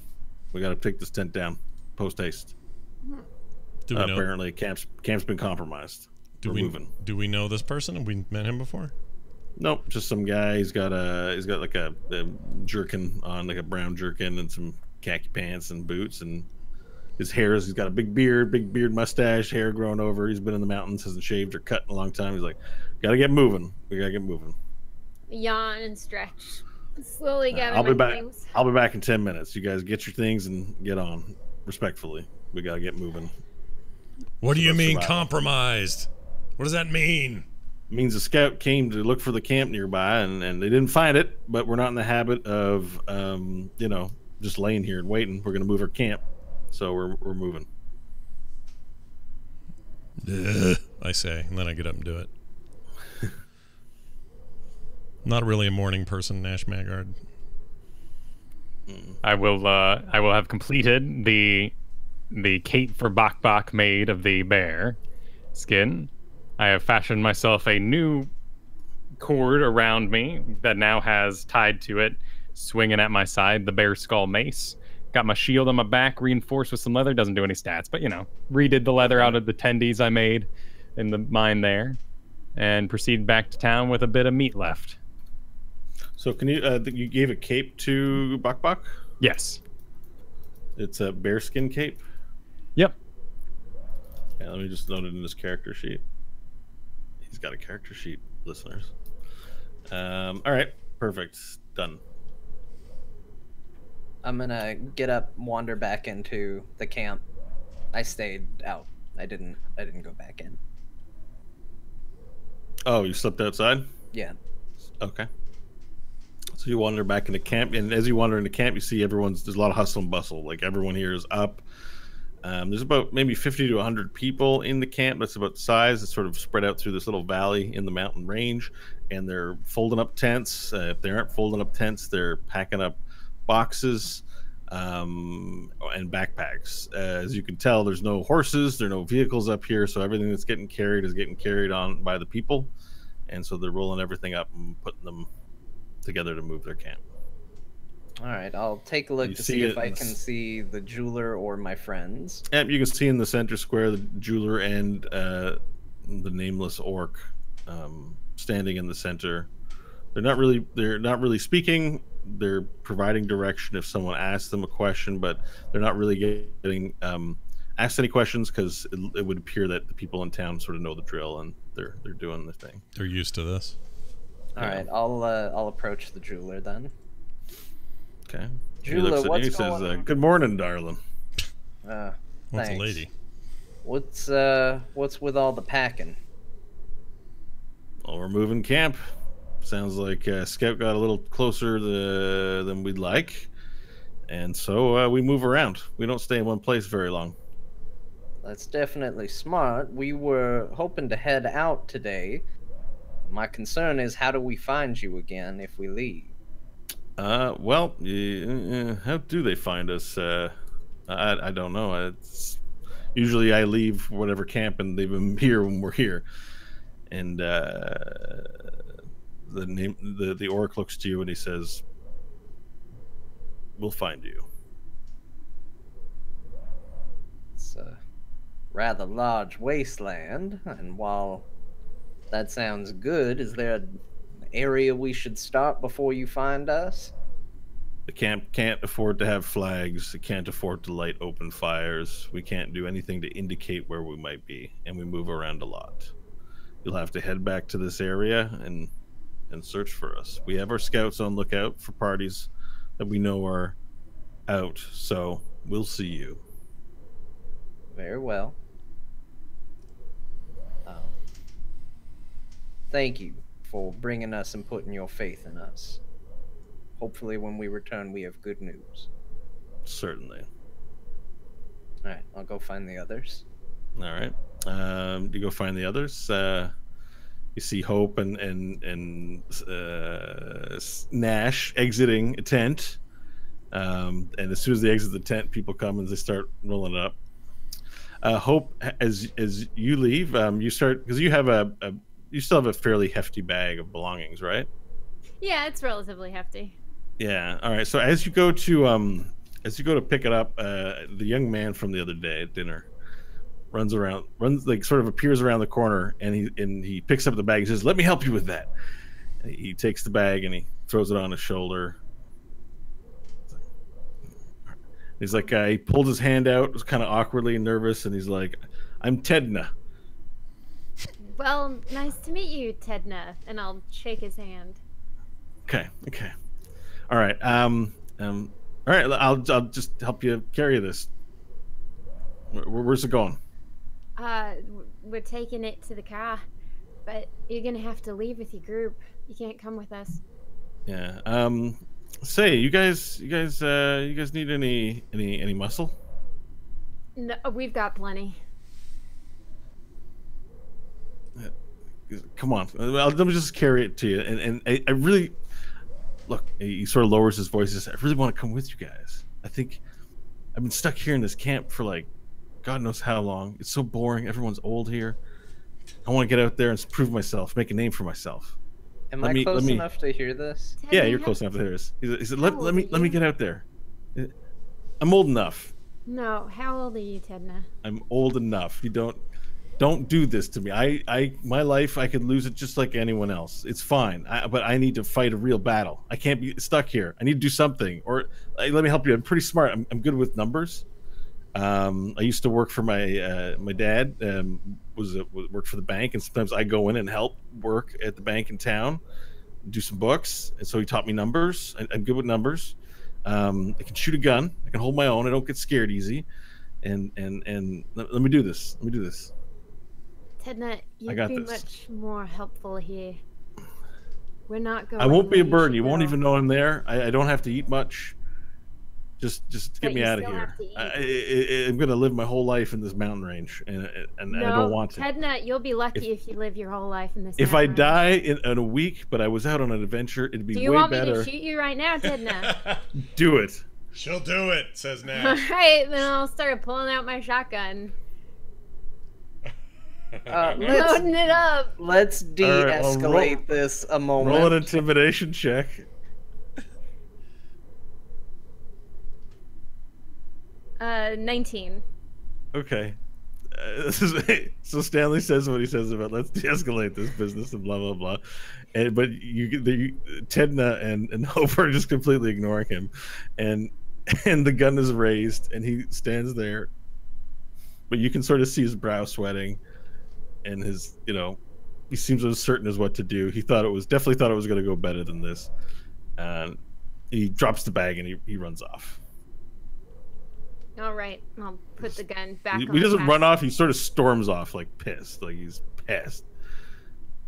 We got to take this tent down, post haste." Do we know? Apparently, camp's been compromised. We're moving. Do we know this person? Have we met him before? Nope, just some guy. He's got like a jerkin on, like a brown jerkin, and some khaki pants and boots, and his hair is. He's got a big beard, mustache, hair growing over. He's been in the mountains, hasn't shaved or cut in a long time. He's like, "Gotta get moving. We gotta get moving." Yawn and stretch. Slowly gather I'll be my back. things. I'll be back in 10 minutes. You guys get your things and get on. Respectfully, we gotta get moving. What do you mean survival. compromised? What does that mean? It means a scout came to look for the camp nearby, and they didn't find it. But we're not in the habit of, just laying here and waiting. We're gonna move our camp, so we're moving. Ugh, I say, and then I get up and do it. Not really a morning person, Nash Magard. I will have completed the cape for Bok Bok made of the bear skin. I have fashioned myself a new cord around me that now has tied to it, swinging at my side, the bear skull mace. Got my shield on my back, reinforced with some leather. Doesn't do any stats, but redid the leather out of the tendies I made in the mine there, and proceeded back to town with a bit of meat left. So can you? You gave a cape to Bok Bok? Yes. It's a bearskin cape. Yep. Yeah, let me just note it in his character sheet. He's got a character sheet, listeners. All right, perfect, done. I'm gonna get up, wander back into the camp. I stayed out. I didn't go back in. Oh, you slept outside? Yeah. Okay. So you wander back into camp, and as you wander into camp, you see there's a lot of hustle and bustle. Like everyone here is up. There's about maybe 50 to 100 people in the camp. That's about the size. It's sort of spread out through this little valley in the mountain range, and they're folding up tents. If they aren't folding up tents, they're packing up boxes and backpacks. As you can tell, there's no horses, there are no vehicles up here, so everything that's getting carried is getting carried on by the people, and so they're rolling everything up and putting them together to move their camp. All right, I'll take a look to see if I can see the jeweler or my friends. Yep, you can see in the center square the jeweler and the nameless orc standing in the center. They're not really speaking. They're providing direction if someone asks them a question, but they're not really getting asked any questions because it would appear that the people in town sort of know the drill and they're doing the thing. They're used to this. All right, I'll approach the jeweler then. Okay. Jeweler, what's he going says, on? "Good morning, darling." What's a Thanks. lady? What's with all the packing? Well, we're moving camp. Sounds like Scout got a little closer than we'd like, and so we move around. We don't stay in one place very long. That's definitely smart. We were hoping to head out today. My concern is, how do we find you again if we leave? Well, how do they find us? I don't know. Usually I leave whatever camp and they've been here when we're here. And the orc looks to you and he says, "We'll find you." It's a rather large wasteland, and while that sounds good, is there an area we should start before you find us? The camp can't afford to have flags. It can't afford to light open fires. We can't do anything to indicate where we might be, and we move around a lot. You'll have to head back to this area and search for us. We have our scouts on lookout for parties that we know are out, so we'll see you. Very well. Thank you for bringing us and putting your faith in us. Hopefully when we return, we have good news. Certainly. All right, I'll go find the others. All right. You go find the others. You see Hope and Nash exiting a tent. And as soon as they exit the tent, people come and they start rolling it up. Hope, as you leave, you start, because you have you still have a fairly hefty bag of belongings, right? Yeah, it's relatively hefty. Yeah. All right. So as you go to pick it up, the young man from the other day at dinner runs like sort of appears around the corner, and he picks up the bag. He says, "Let me help you with that." And he takes the bag and he throws it on his shoulder. He's like, he pulled his hand out, was kind of awkwardly nervous, and he's like, "I'm Tedna." Well, nice to meet you, Tedna, and I'll shake his hand. Okay. All right. All right. I'll just help you carry this. Where's it going? We're taking it to the car, but you're gonna have to leave with your group. You can't come with us. Yeah. Say, you guys need any muscle? No, we've got plenty. come on, let me just carry it to you. And I really look. He sort of lowers his voice. He says, I really want to come with you guys. I think I've been stuck here in this camp for like God knows how long. It's so boring. Everyone's old here. I want to get out there and prove myself, make a name for myself. Am I close enough to hear this? Yeah, you're close enough to hear this. He said, let me get out there. I'm old enough. No, how old are you, Tedna? I'm old enough. You don't do this to me. My life, I could lose it just like anyone else. It's fine. But I need to fight a real battle. I can't be stuck here. I need to do something. Or let me help you. I'm pretty smart. I'm good with numbers. I used to work for my dad. Worked for the bank, and sometimes I go in and help work at the bank in town, do some books. And so he taught me numbers. I'm good with numbers. I can shoot a gun. I can hold my own. I don't get scared easy. And let me do this. Let me do this. Tedna, you'd be much more helpful here. We're not going. I won't be a burden. You won't even know I'm there. I don't have to eat much. Just get me out of here. I'm gonna live my whole life in this mountain range, and no, I don't want to. Tedna, you'll be lucky if you live your whole life in this. If I die in a week, but I was out on an adventure, it'd be way better. Do you want me to shoot you right now, Tedna? Do it. She'll do it, says Nash. All right, then I'll start pulling out my shotgun. Loading it up. Let's de-escalate this a moment. Roll an intimidation check. 19. Okay. So Stanley says what he says about let's de-escalate this business and blah blah blah, but Tedna and Hope are just completely ignoring him, and the gun is raised and he stands there, but you can sort of see his brow sweating, and his he seems uncertain as what to do. He definitely thought it was going to go better than this, and he drops the bag and he runs off. All right, I'll put the gun back. He doesn't run off. He sort of storms off, like pissed, like he's pissed.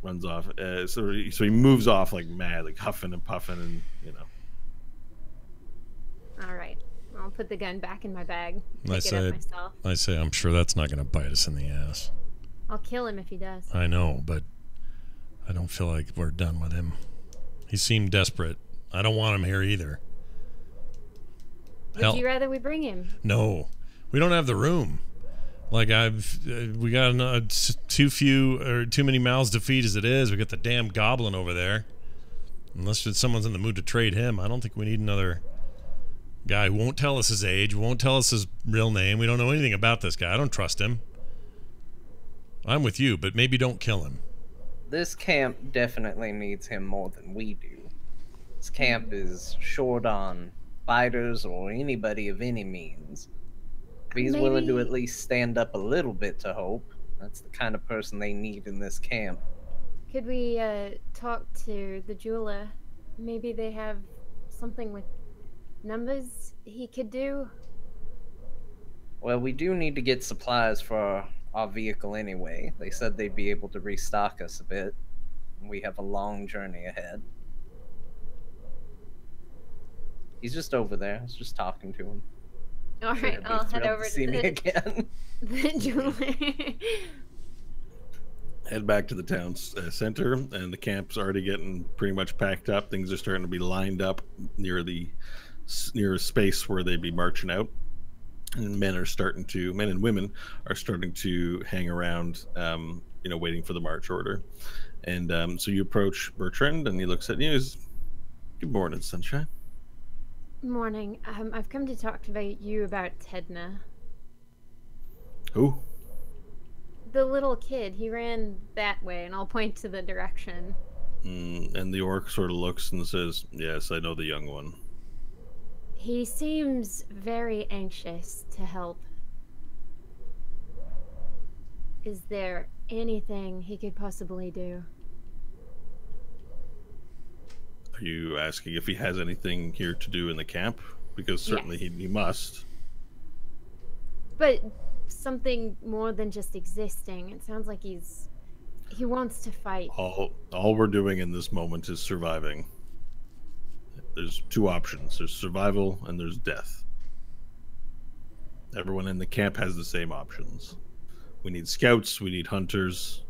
Runs off. So he moves off like mad, like huffing and puffing, and All right, I'll put the gun back in my bag. I say, I'm sure that's not going to bite us in the ass. I'll kill him if he does. I know, but I don't feel like we're done with him. He seemed desperate. I don't want him here either. Would you rather we bring him? No, we don't have the room. Like we got too many mouths to feed as it is. We got the damn goblin over there. Unless someone's in the mood to trade him, I don't think we need another guy who won't tell us his age, won't tell us his real name. We don't know anything about this guy. I don't trust him. I'm with you, but maybe don't kill him. This camp definitely needs him more than we do. This camp is short on fighters or anybody of any means. If he's willing to at least stand up a little bit to Hope, that's the kind of person they need in this camp. Could we talk to the jeweler? Maybe they have something with numbers he could do? Well, we do need to get supplies for our vehicle anyway. They said they'd be able to restock us a bit. We have a long journey ahead. He's just over there. I was just talking to him. All right, I'll head over to see me again. The jeweler. Head back to the town center, and the camp's already getting pretty much packed up. Things are starting to be lined up near a space where they'd be marching out, and men and women are starting to hang around, waiting for the march order. And so you approach Bertrand, and he looks at you. Good morning, sunshine. Morning. I've come to talk to you about Tedna. Who? The little kid. He ran that way, and I'll point to the direction. And the orc sort of looks and says, "Yes, I know the young one." He seems very anxious to help. Is there anything he could possibly do? Are you asking if he has anything here to do in the camp? Because certainly yes. he must. But something more than just existing. It sounds like he wants to fight. All we're doing in this moment is surviving. There's two options. There's survival and there's death. Everyone in the camp has the same options. We need scouts, we need hunters.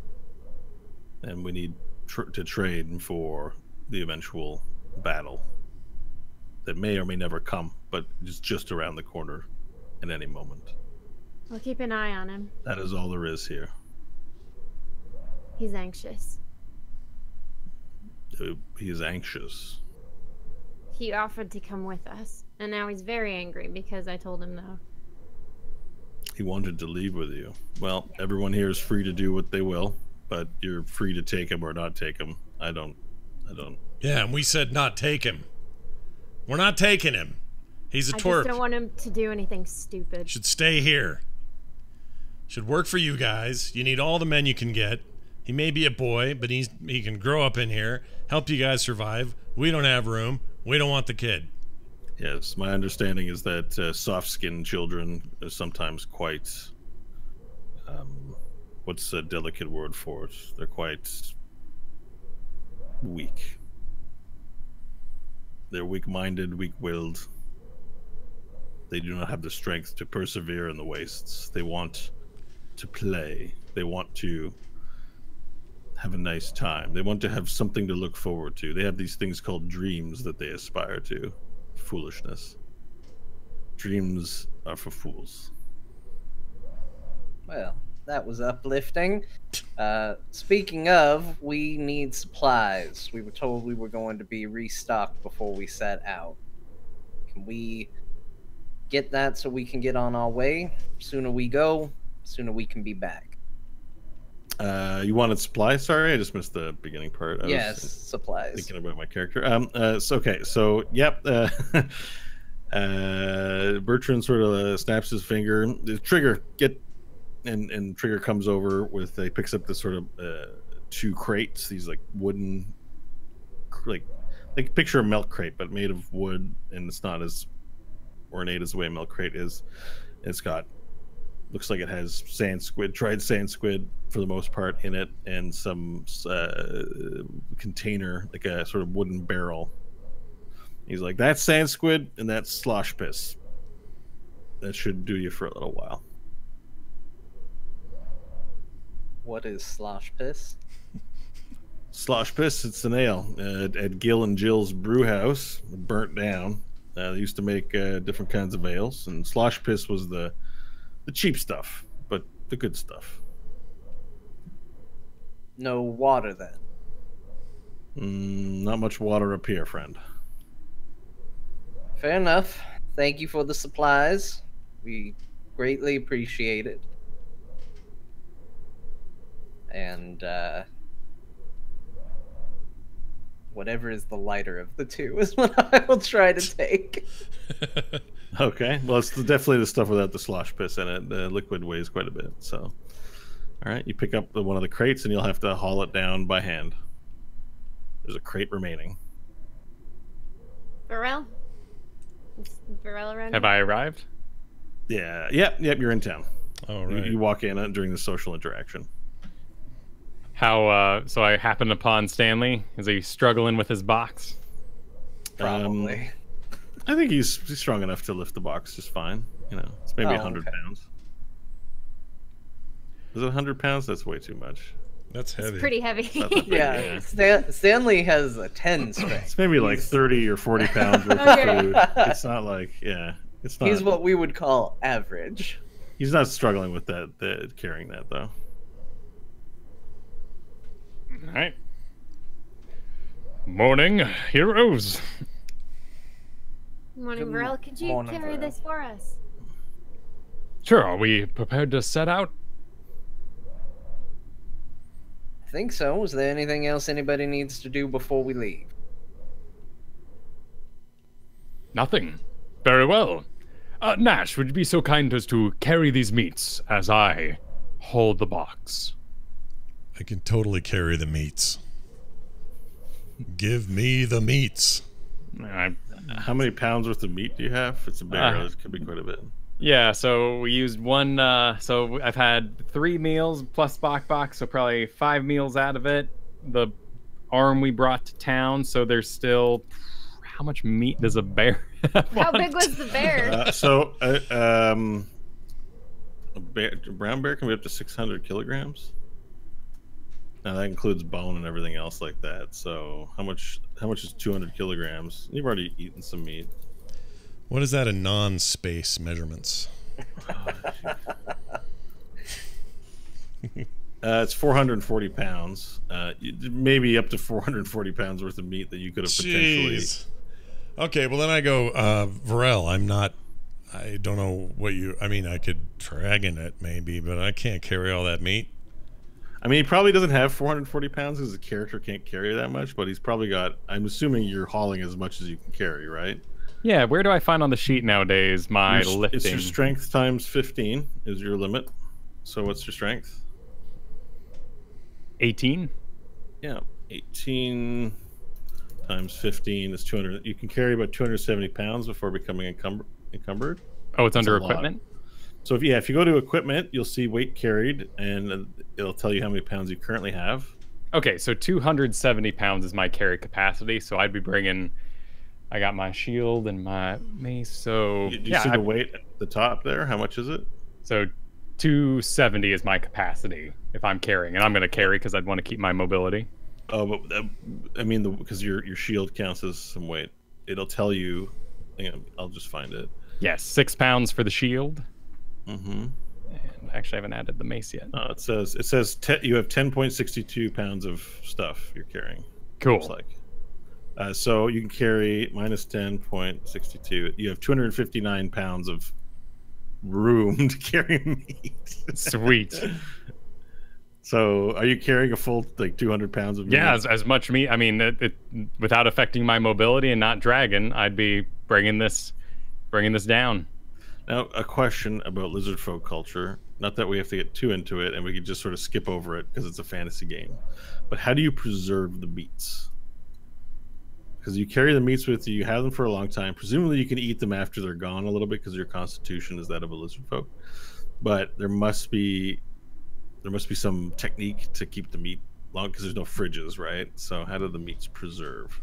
and we need to trade for the eventual battle that may or may never come, but is just around the corner at any moment. We'll keep an eye on him. That is all there is here. He's anxious. He is anxious. He offered to come with us, and now he's very angry because I told him no. He wanted to leave with you. Well, everyone here is free to do what they will, but you're free to take him or not take him. I don't. Yeah, and we said not take him. We're not taking him. He's a I twerp. just don't want him to do anything stupid. Should stay here. Should work for you guys. You need all the men you can get. He may be a boy, but he can grow up in here, help you guys survive. We don't have room. We don't want the kid. Yes, my understanding is that soft-skinned children are sometimes quite... what's a delicate word for it? They're quite weak. They're weak-minded, weak-willed. They do not have the strength to persevere in the wastes. They want to play. They want to have a nice time. They want to have something to look forward to. They have these things called dreams that they aspire to. Foolishness. Dreams are for fools. Well, that was uplifting. Speaking of, we need supplies. We were told we were going to be restocked before we set out. Can we get that so we can get on our way? Sooner we go, sooner we can be back. You wanted supplies? Sorry, I just missed the beginning part. I Yes, was supplies. thinking about my character. Okay, so yep. Bertrand sort of snaps his finger. Trigger, get, and Trigger comes over with. He picks up this sort of 2 crates. These like wooden, like picture a milk crate, but made of wood, and it's not as ornate as the way a milk crate is. It's got, looks like it has dried sand squid for the most part in it, and some container, like a sort of wooden barrel. He's like, that's sand squid and that's slosh piss. That should do you for a little while. What is slosh piss? Slosh piss, it's an ale at Gil and Jill's brew house, burnt down. They used to make different kinds of ales, and slosh piss was the cheap stuff, but the good stuff. No water then. Not much water up here, friend. Fair enough. Thank you for the supplies. We greatly appreciate it. And whatever is the lighter of the two is what I will try to take. Okay, well, it's definitely the stuff without the slosh piss in it. The liquid weighs quite a bit, so. All right, you pick up one of the crates, and you'll have to haul it down by hand. There's a crate remaining. Varel? Is Varel around? Have I arrived? Yeah, yep, you're in town. All right. You walk in during the social interaction. How, so I happened upon Stanley. Is he struggling with his box? Probably. I think he's strong enough to lift the box just fine. You know, it's maybe 100 pounds. Is it 100 pounds? That's way too much. That's heavy. It's pretty heavy. Yeah, Stanley has a 10 strength. It's maybe like 30 or 40 pounds worth Okay. of food. It's not like, it's not. He's what we would call average. He's not struggling with that, carrying that though. All right. Morning, heroes. Morning, Good Varel. Could you morning, carry Varel. this for us? Sure, are we prepared to set out? I think so. Is there anything else anybody needs to do before we leave? Nothing. Very well. Nash, would you be so kind as to carry these meats as I hold the box? I can totally carry the meats. Give me the meats. How many pounds worth of meat do you have? It's a barrel. It could be quite a bit. Yeah, so we used one, so I've had 3 meals plus Bok, so probably 5 meals out of it. The arm we brought to town, so there's still, how much meat does a bear have? How big was the bear? A brown bear can be up to 600 kilograms. Now that includes bone and everything else like that. So how much is 200 kilograms? You've already eaten some meat. What is that in non-space measurements? It's 440 pounds. Maybe up to 440 pounds worth of meat that you could have potentially. Jeez. Okay, well then I go, Varel, I don't know what you, I mean, I could drag in it maybe, but I can't carry all that meat. I mean, he probably doesn't have 440 pounds because the character can't carry that much, but he's probably got, I'm assuming you're hauling as much as you can carry, right? Yeah, where do I find on the sheet nowadays my lifting? It's your strength times 15 is your limit. So what's your strength? 18? Yeah, 18 times 15 is 200. You can carry about 270 pounds before becoming encumbered. Oh, it's That's under a lot. equipment? So if you go to equipment, you'll see weight carried, and it'll tell you how many pounds you currently have. Okay, so 270 pounds is my carry capacity, so I'd be bringing... I got my shield and my mace, so... Do you see the weight at the top there? How much is it? So 270 is my capacity if I'm carrying, and I'm going to carry because I'd want to keep my mobility. Oh, but I mean, because your shield counts as some weight. It'll tell you... Hang on, I'll just find it. Yes, 6 pounds for the shield. Mm-hmm. And actually, I haven't added the mace yet. It says you have 10.62 pounds of stuff you're carrying. Cool. Looks like. So you can carry minus 10.62. You have 259 pounds of room to carry meat. Sweet. So are you carrying a full 200 pounds of meat? Yeah, as much meat. I mean, it without affecting my mobility and not dragging, I'd be bringing this down. Now, a question about lizard folk culture. Not that we have to get too into it, and we could just sort of skip over it because it's a fantasy game. But how do you preserve the meats? Because you carry the meats with you, you have them for a long time. Presumably, you can eat them after they're gone a little bit because your constitution is that of a lizard folk. But there must be some technique to keep the meat long because there's no fridges, right? So how do the meats preserve?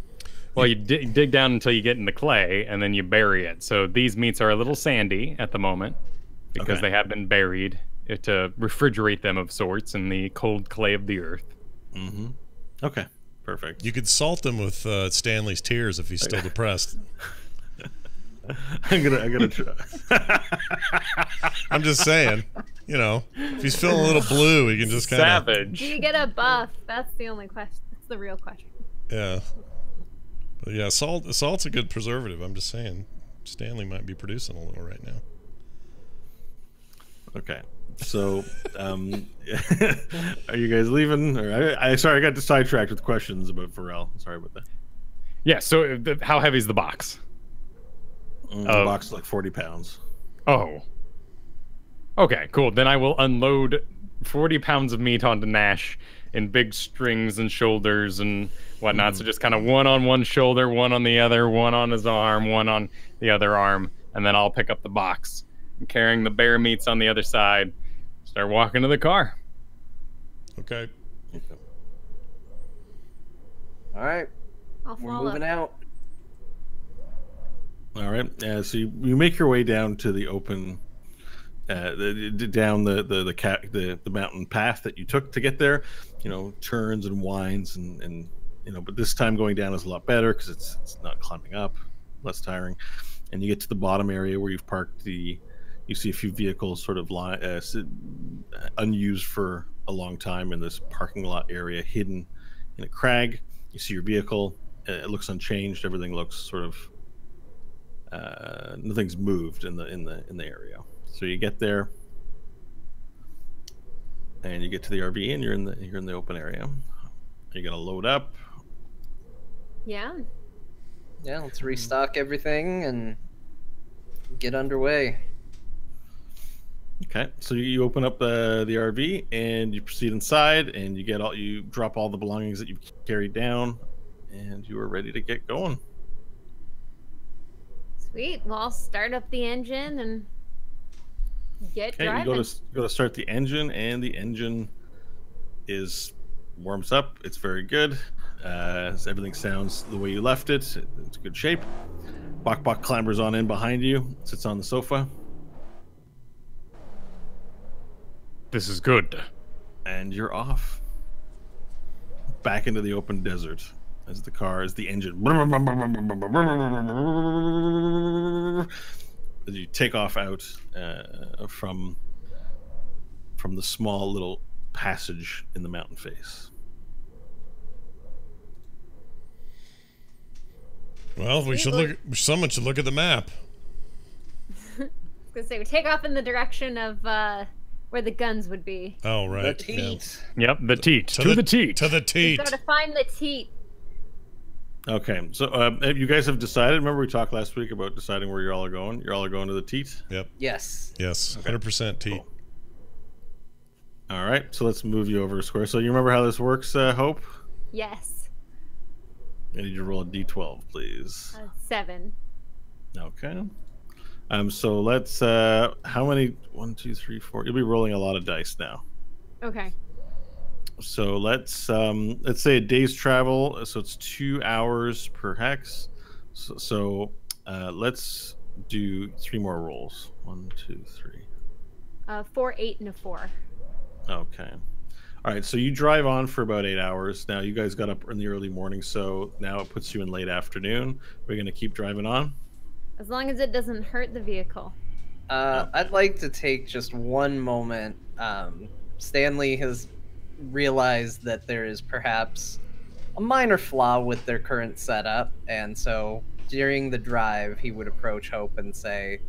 Well, you dig down until you get in the clay, and then you bury it. So these meats are a little sandy at the moment because they have been buried to refrigerate them of sorts in the cold clay of the earth. Mm-hmm. Okay, perfect. You could salt them with Stanley's tears if he's still depressed. I'm gonna try. I'm just saying, if he's feeling a little blue, he can just kind of savage. Do you get a buff? That's the only question. That's the real question. Yeah. But yeah, salt's a good preservative. I'm just saying, Stanley might be producing a little right now. Okay, so are you guys leaving? Or sorry, I got sidetracked with questions about Pharrell. Sorry about that. Yeah. So how heavy is the box? The box is like 40 pounds. Oh. Okay, cool. Then I will unload 40 pounds of meat onto Nash in big strings and shoulders and whatnot. So just kind of one on one shoulder, one on the other, one on his arm, one on the other arm, and then I'll pick up the box. I'm carrying the bear meats on the other side. Start walking to the car. Okay. All right, I'll we're follow. moving out. All right. So you make your way down to the open, down the mountain path that you took to get there. Turns and winds and but this time going down is a lot better because it's not climbing up, less tiring. And you get to the bottom area where you've parked you see a few vehicles sort of unused for a long time in this parking lot area, hidden in a crag. You see your vehicle. It looks unchanged. Everything looks sort of nothing's moved in the area. So you get there, and you get to the RV, and you're in the open area. You're gonna load up. Yeah. Yeah, let's restock everything and get underway. Okay, so you open up the RV and you proceed inside, and you drop all the belongings that you've carried down, and you are ready to get going. Sweet. Well, I'll start up the engine and get driving. You go to start the engine, and the engine warms up. It's very good. Everything sounds the way you left it. It's good shape. Bok clambers on in behind you, sits on the sofa. This is good. And you're off. back into the open desert as the engine as you take off out from the small little passage in the mountain face. Well, someone should look at the map. I was gonna say we take off in the direction of where the guns would be. Oh, right. The teat. Yep, the teat. To the teat. To the We teat. gotta find the teat. Okay, so you guys have decided. Remember, we talked last week about deciding where you all are going. You all are going to the teat. Yep. Yes. Yes. 100% teat. Cool. All right, so let's move you over a square. So you remember how this works, Hope? Yes. I need you to roll a d12, please. 7. Okay. So let's. How many? 1, 2, 3, 4. You'll be rolling a lot of dice now. Okay. So let's say a day's travel. So it's 2 hours per hex. So let's do 3 more rolls. 1, 2, 3. 4, 8, and a 4. Okay. All right. So you drive on for about 8 hours. Now you guys got up in the early morning, so now it puts you in late afternoon. We're gonna keep driving on. As long as it doesn't hurt the vehicle. I'd like to take just one moment. Stanley has realized that there is perhaps a minor flaw with their current setup, and so during the drive, he would approach Hope and say,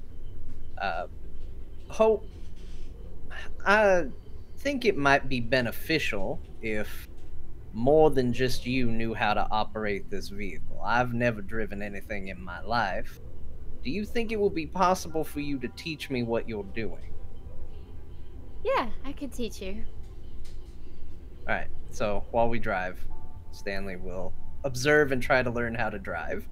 Hope, I think it might be beneficial if more than just you knew how to operate this vehicle. I've never driven anything in my life. Do you think it will be possible for you to teach me what you're doing? Yeah, I could teach you. Alright, so while we drive, Stanley will observe and try to learn how to drive.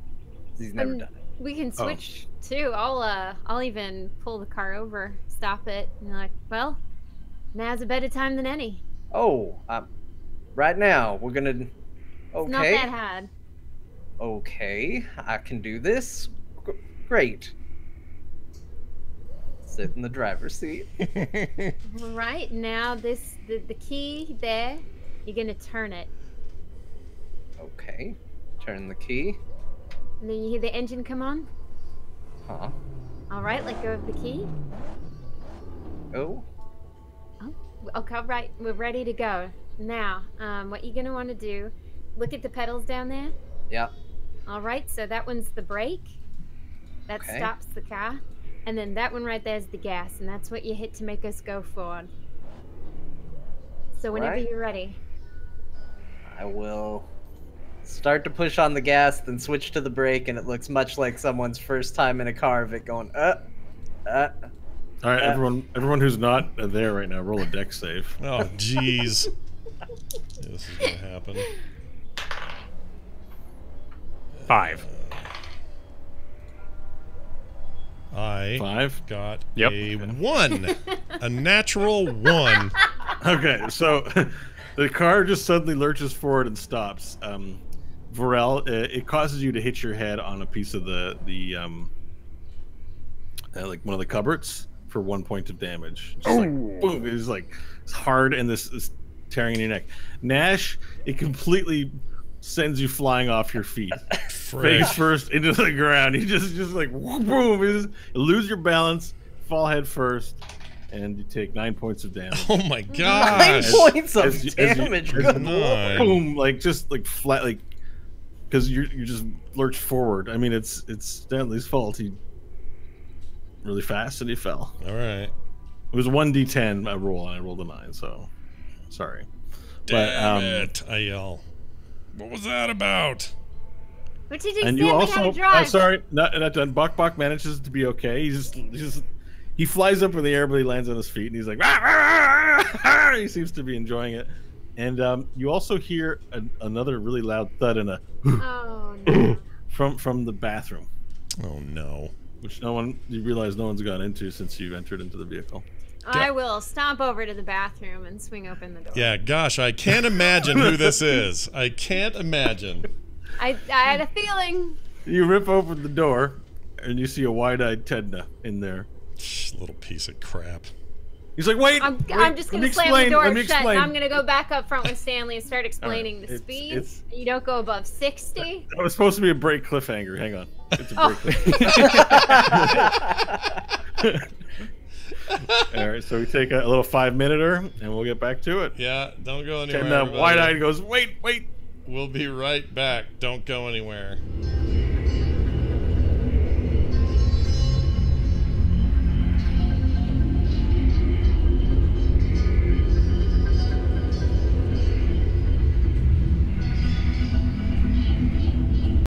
He's never done it. We can switch too. I'll even pull the car over, stop it, and like, well, now's a better time than any. Oh, right now, we're gonna... Okay. It's not that hard. Okay, I can do this. Great. Sit in the driver's seat. All right, now the key there, you're gonna turn it. Okay, turn the key. And then you hear the engine come on. Huh. All right, let go of the key. Oh. Okay, right, we're ready to go. Now, what you're gonna want to do, look at the pedals down there. Yep. All right, so that one's the brake. That stops the car. And then that one right there is the gas, and that's what you hit to make us go forward. So whenever you're ready. I will start to push on the gas, then switch to the brake, and it looks much like someone's first time in a car of it going, All right, everyone who's not there right now, roll a deck save. Oh, jeez. This is gonna happen. 5. I 5 got Yep. a 1. A natural 1. Okay, so the car just suddenly lurches forward and stops. Vorel, it causes you to hit your head on a piece of the like one of the cupboards for 1 point of damage. Just like boom, it's like it's hard and this is tearing in your neck. Nash, it completely sends you flying off your feet, face first into the ground. You just like boom, you lose your balance, fall head first, and you take 9 points of damage. Oh my god! 9 points of damage. Good lord. Boom, like just like flat, like because you just lurched forward. I mean, it's Stanley's fault. He really fast and he fell. All right. It was 1d10 I roll, and I rolled a 9. So sorry. Damn it! I yell. What was that about? What did you And say? you also, how to drive? sorry, not done. Bok manages to be okay. He flies up in the air, but he lands on his feet, and he's like, "Rah, rah, rah, rah." He seems to be enjoying it. And you also hear another really loud thud and a Oh no. from the bathroom, Oh no! which you realize no one's gone into since you entered into the vehicle. I will stomp over to the bathroom and swing open the door. Yeah, gosh, I can't imagine who this is. I can't imagine. I had a feeling. You rip open the door, and you see a wide-eyed Tedna in there. Little piece of crap. He's like, wait. I'm just let gonna me slam explain, the door let me shut, and explain. I'm gonna go back up front with Stanley and start explaining the it's- speed. it's- You don't go above 60. That was supposed to be a break cliffhanger. Hang on. It's a Oh. break cliffhanger. All right, so we take a little 5-minute and we'll get back to it. Yeah, don't go anywhere. And everybody. Wide-Eyed goes, wait. We'll be right back. Don't go anywhere.